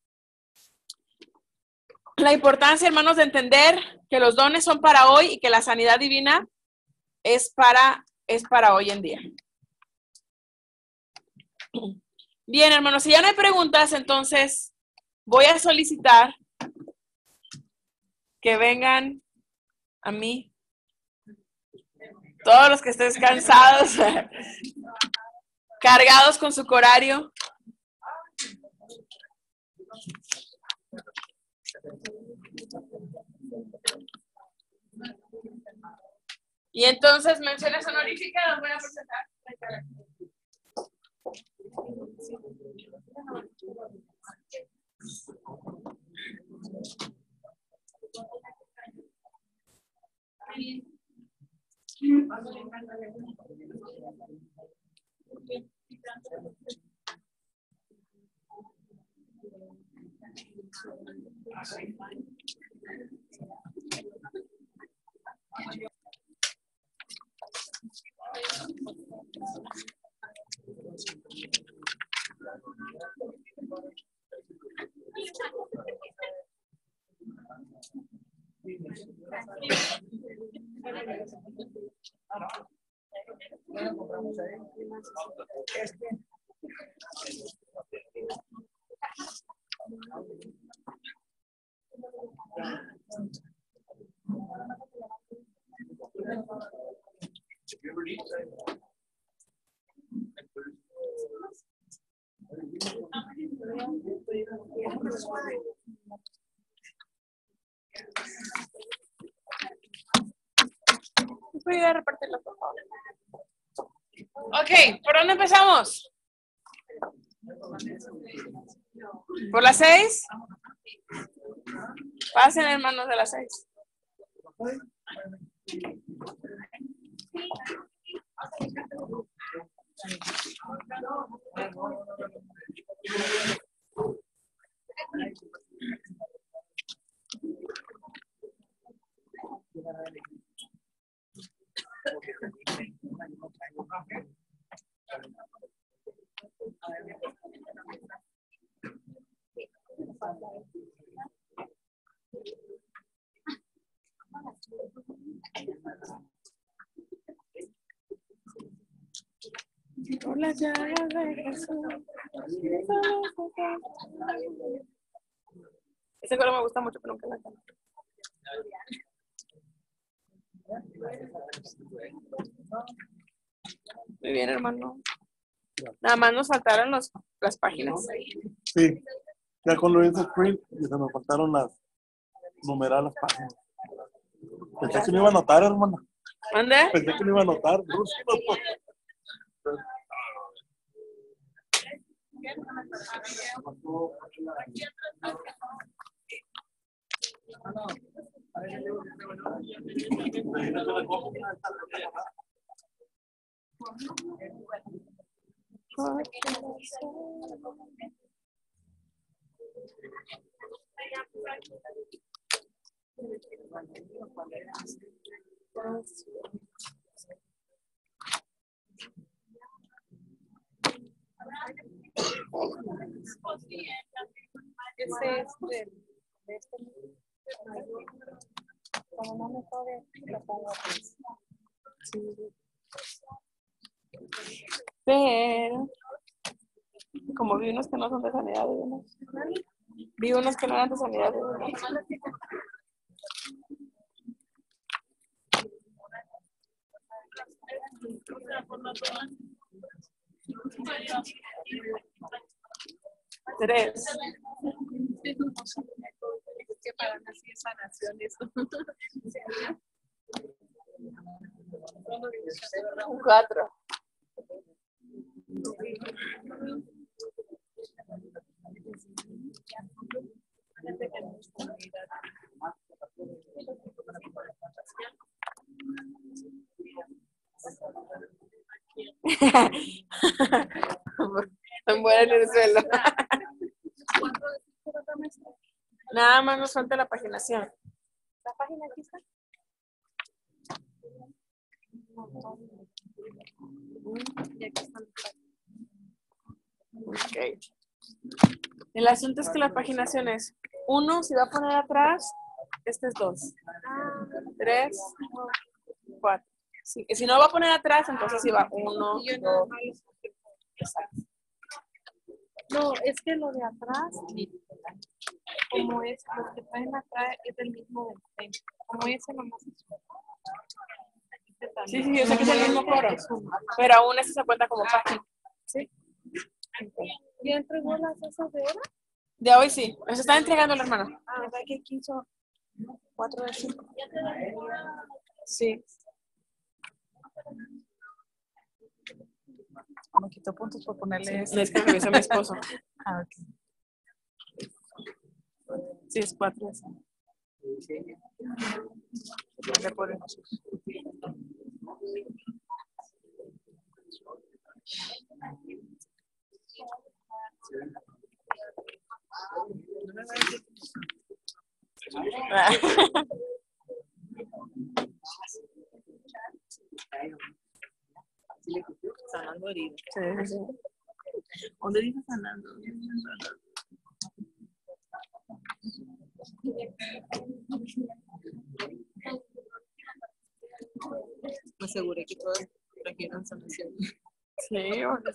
la importancia, hermanos, de entender que los dones son para hoy y que la sanidad divina es para hoy en día. Bien, hermanos, si ya no hay preguntas, entonces voy a solicitar que vengan a mí todos los que estén cansados, cargados con su corario. Y entonces, menciones honoríficas las voy a presentar. Voy a repartirlo, por favor. Ok, ¿por dónde empezamos? ¿Por las 6? Pasen, hermanos, de las 6. Por las llagas de Jesús. Ese coro me gusta mucho, pero nunca la canto. Muy bien, hermano. Nada más nos faltaron las páginas. Sí, ya cuando hice sprint, se me faltaron numerar las páginas. Pensé que no iba a anotar, hermano. ¿Dónde? Pensé que no iba a anotar. Ese es de este. Como no me puede, lo pongo pues. Pero, como vi unos que no son de sanidad, vi unos que no eran de sanidad. Tres. Es que para mí sí es sanación eso. 4. Se muere en el suelo. Nada más nos falta la paginación. ¿La página aquí está? Y aquí están. Ok. El asunto es que la paginación es 1, si va a poner atrás, este es 2. 3, 4. Si no va a poner atrás, entonces sí va 1, 2. No, es que lo de atrás, como es, los que traen atrás es del mismo del frente. Como ese nomás es uno. Sí, yo sé que es el mismo coro, pero aún ese se cuenta como página. ¿Sí? ¿Y entregó las esas de hora? De hoy sí, nos están entregando la hermana. Ah, ¿verdad que aquí hizo 4 de 5? Sí. Me quitó puntos por ponerle No es que me avisó mi esposo. Ah, ok. Sí, es 4. Le ponemos. Sanando heridas. Sí. ¿Dónde dice sanando? Me aseguré que todo trajeron sanación. Sí, porque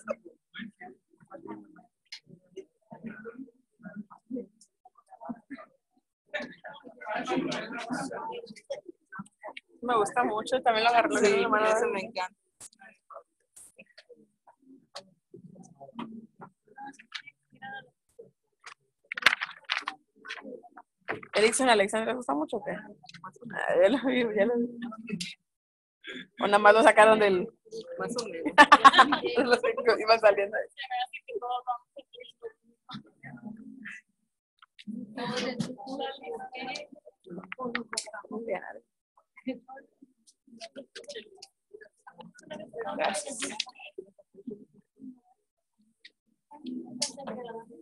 me gusta mucho, también lo agarré Sí, en la mano. eso me encanta. Erickson Alexander, ¿te gusta mucho o qué? Ya lo vi, ya lo vi. O nada más lo sacaron del... Más o menos. Lo sé que iba saliendo ahí. Muy bien, Alex. Gracias.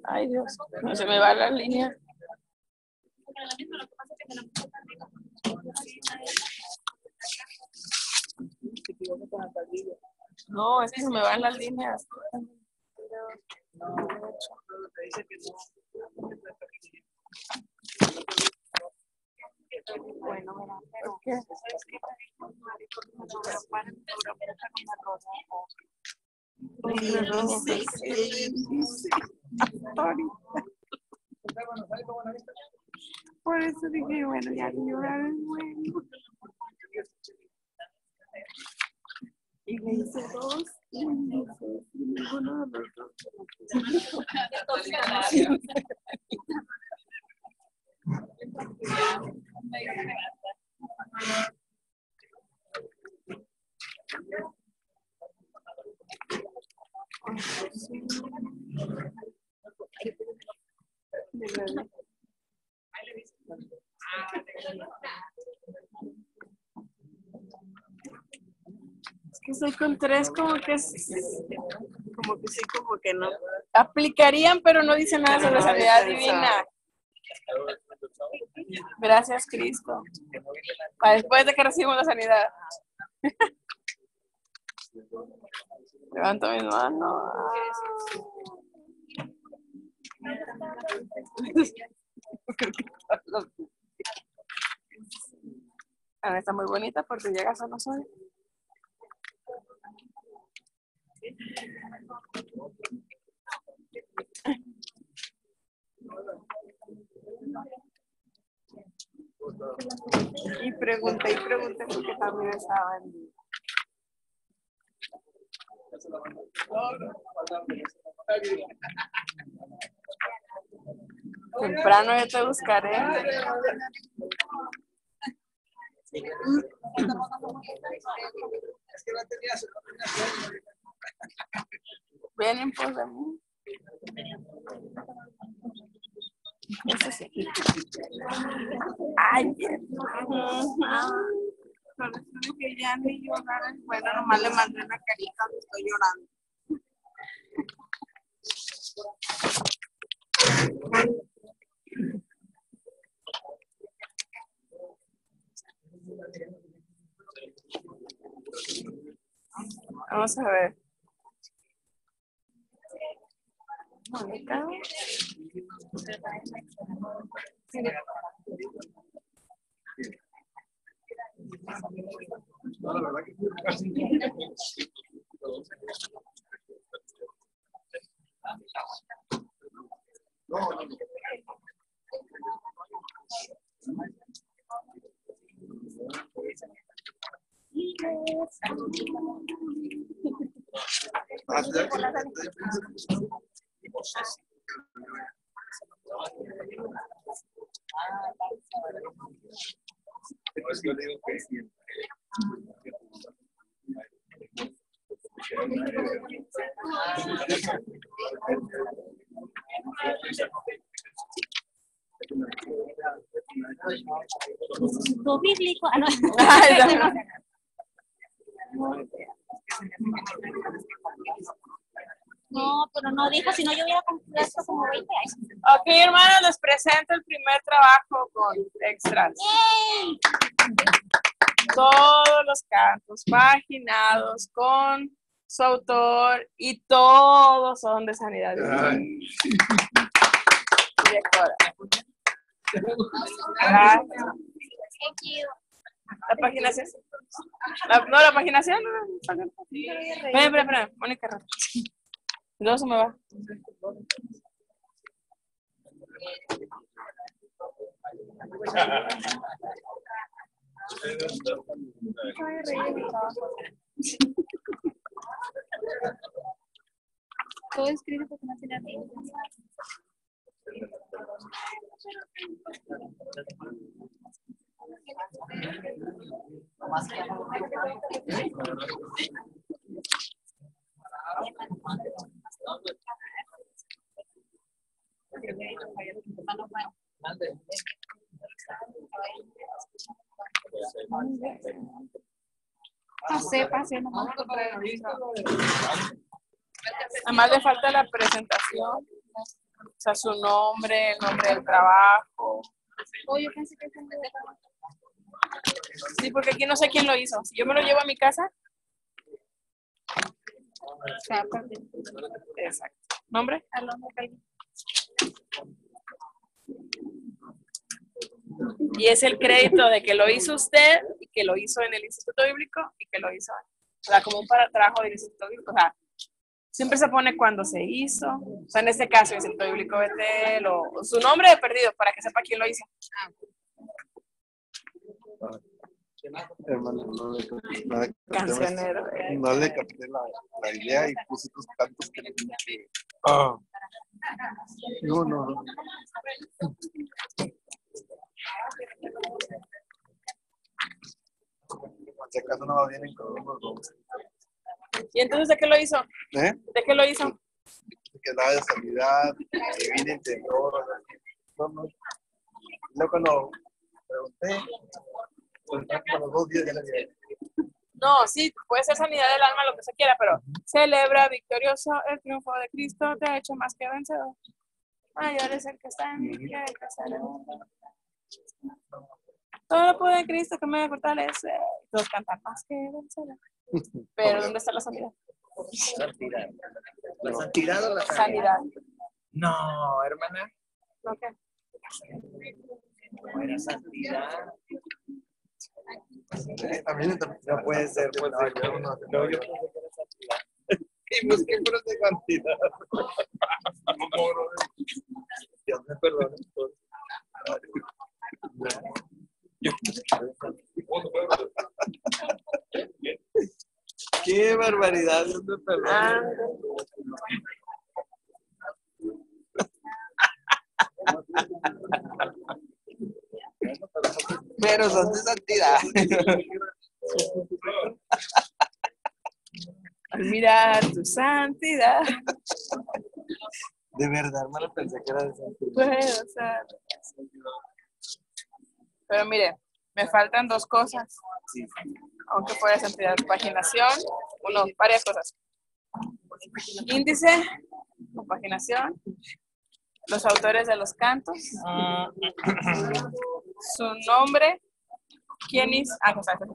Ay, Dios, no se me va la línea. No, es que se me van las líneas. Bueno, mira, pero ¿Qué? por eso dije, bueno, ya llorar es bueno. Y le hice dos y ninguno de los dos. Es que estoy con tres, como que Como que sí, como que no. aplicarían, pero no dice nada sobre sanidad divina. Gracias, Cristo. Para después de que recibimos la sanidad. Levanto mis manos. Ana está muy bonita porque llegas a no soy. Y pregunté porque también estaba en vivo. Temprano yo te buscaré. Ven en pos de mí. Eso sí. Ay, bien. Por eso dije, ya ni llorar. Bueno, nomás le mandé una carita donde estoy llorando. Vamos a ver. Mónica. No, la verdad que casi. Yo digo que Instituto bíblico. Ah, no. No, pero no dijo, si no yo hubiera cumplido esto como 20 años. Ok, hermanos, les presento el primer trabajo con extras. ¡Yay! Todos los cantos paginados con su autor y todos son de sanidad. Directora. Gracias. Thank you. La paginación. La paginación. Espera, Mónica. Luego se me va. Todo escrito porque no tiene tiempo. Pase, nomás. Además le falta la presentación. O sea, su nombre, el nombre del trabajo. Oh, yo pensé que Sí, porque aquí no sé quién lo hizo. Si yo me lo llevo a mi casa. Exacto. ¿Nombre? Y es el crédito de que lo hizo usted y que lo hizo en el Instituto Bíblico y que lo hizo, o sea, como un trabajo del Instituto Bíblico. O sea, siempre se pone cuando se hizo. O sea, en este caso, el Instituto Bíblico Betel o su nombre de perdido para que sepa quién lo hizo. Hermano, Cancionero. No le capté la idea y puse tus cantos que no. Si acaso no va bien en con unos dos. ¿Y entonces de qué lo hizo? ¿De qué lo hizo? Que daba de sanidad, que vine en temor. No. Luego cuando pregunté, pues como los 2 días ya le dije. No, sí, puede ser sanidad del alma, lo que se quiera, pero celebra victorioso el triunfo de Cristo, te ha hecho más que vencedor. Mayor es el que está en mí que el que está en el mundo. Todo lo puede en Cristo que me fortalece. Todos cantan más que vencedor. Pero ¿dónde está la sanidad? Santidad. ¿La santidad o la Sanidad. No, hermana. ¿No qué? No era santidad. También No puede ser, pues. No, yo pensé que era santidad. Y busqué por de santidad. Dios me perdone. Qué barbaridad, Dios me perdone. Pero son de santidad. Al mirar tu santidad. De verdad, hermano, pensé que era de santidad. Puedo ser. Pero mire, me faltan 2 cosas. Sí. Aunque fuera santidad. Paginación, varias cosas. Índice, compaginación, los autores de los cantos, su nombre, quién hizo. José. No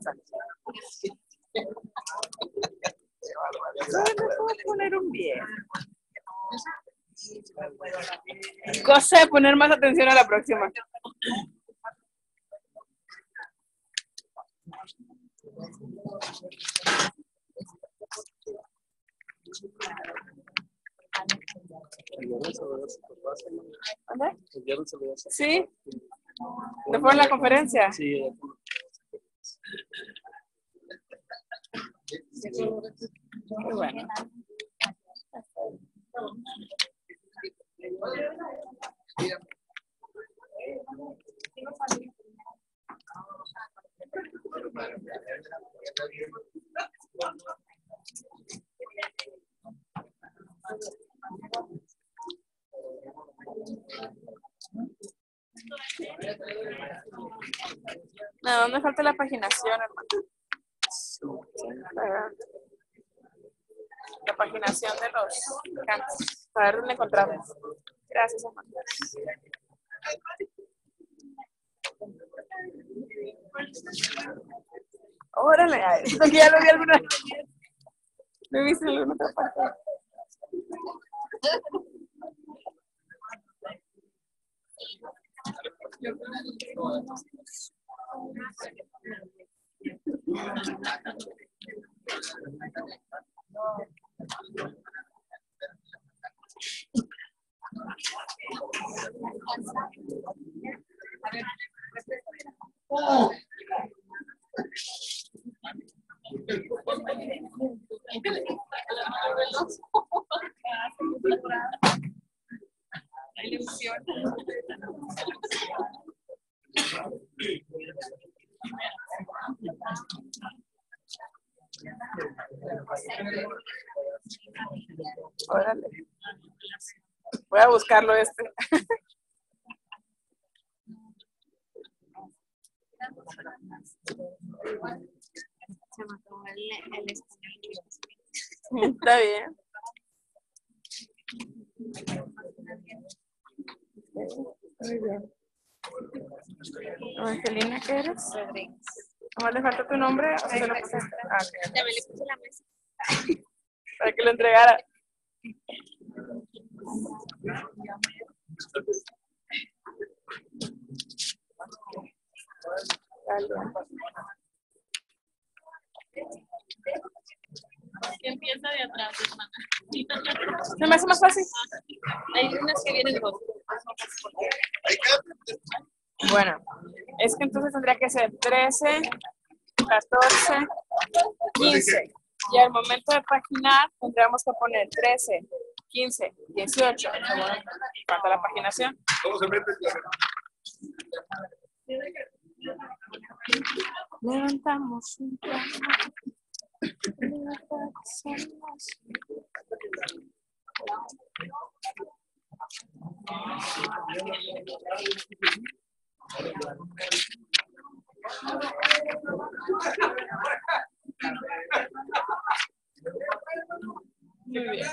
puedo poner un bien. Cosa de poner más atención a la próxima. ¿Dónde? Sí. ¿De fue en la conferencia? Sí. Qué bueno. No, ¿dónde falta la paginación, hermano? La paginación de los cantos. A ver dónde encontramos. Gracias, hermano. Órale, esto que ya lo vi alguna vez. Lo he visto en alguna otra parte. Órale. Voy a buscarlo este. Se me acabó el español. Está bien. Muy bien. Angelina, ¿qué eres? Rodríguez. ¿Cómo le falta tu nombre? ¿O se lo puse? Ah, ok. Ya me le puse la mesa. Para que lo entregara. Que empieza de atrás, hermana. ¿Se me hace más fácil? Hay unas que vienen dos. Bueno, es que entonces tendría que ser 13, 14, 15. Y al momento de paginar tendríamos que poner 13, 15, 18. Falta la paginación. ¿Cómo se mete? Levantamos un plano. Muy bien.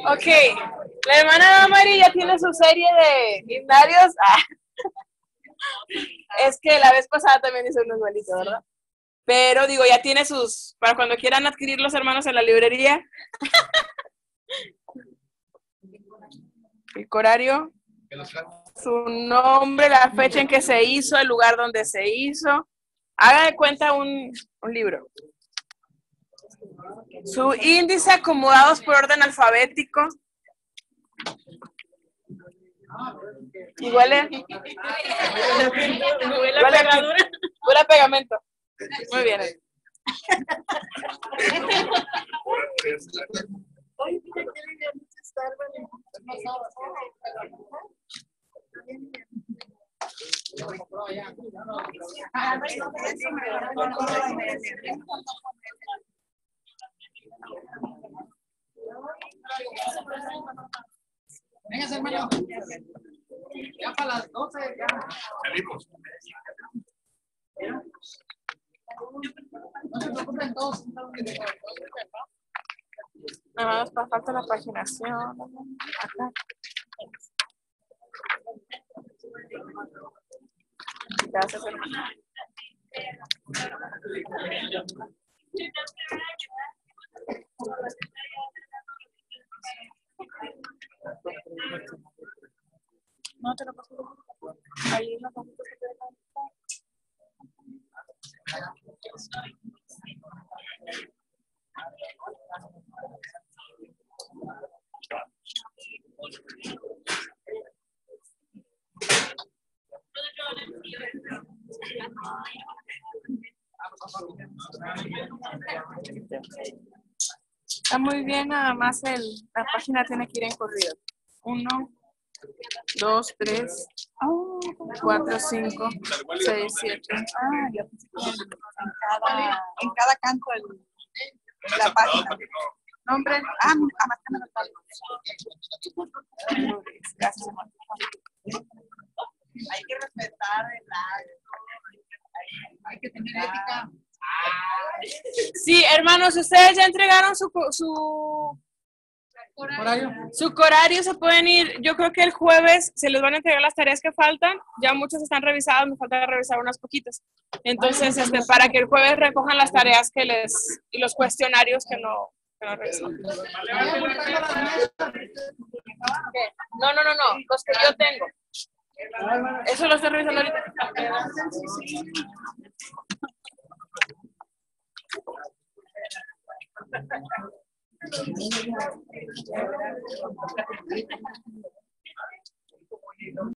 Ok, la hermana Mari ya tiene su serie de himnarios. Ah. Es que la vez pasada también hizo unos igualitos, ¿verdad? Pero digo, ya tiene sus, para cuando quieran adquirir los hermanos en la librería. El corario, su nombre, la fecha en que se hizo, el lugar donde se hizo. Haga de cuenta un libro. Su índice acomodados por orden alfabético. Y huele. Huele a pegamento. Muy bien. Venga, hermano. Ya para las 12, ya. Salimos. No se preocupen todos. Nada más para falta la paginación. Acá. Gracias, hermano. No te lo paso. Ahí la cajita se puede conectar. Está muy bien, nada más la página tiene que ir en corrido. 1, 2, 3, 4, 5, 6, 7. Ya pensé que en cada canto de la página. Nombre. Más que me lo gracias, hermano. Hay que respetar el acto. Hay que tener ética. Sí, hermanos, ustedes ya entregaron su corario, se pueden ir. Yo creo que el jueves se les van a entregar las tareas que faltan. Ya muchas están revisadas, me falta revisar unas poquitas. Entonces, para que el jueves recojan las tareas y los cuestionarios que no revisaron. No, los que yo tengo. Eso lo estoy revisando ahorita.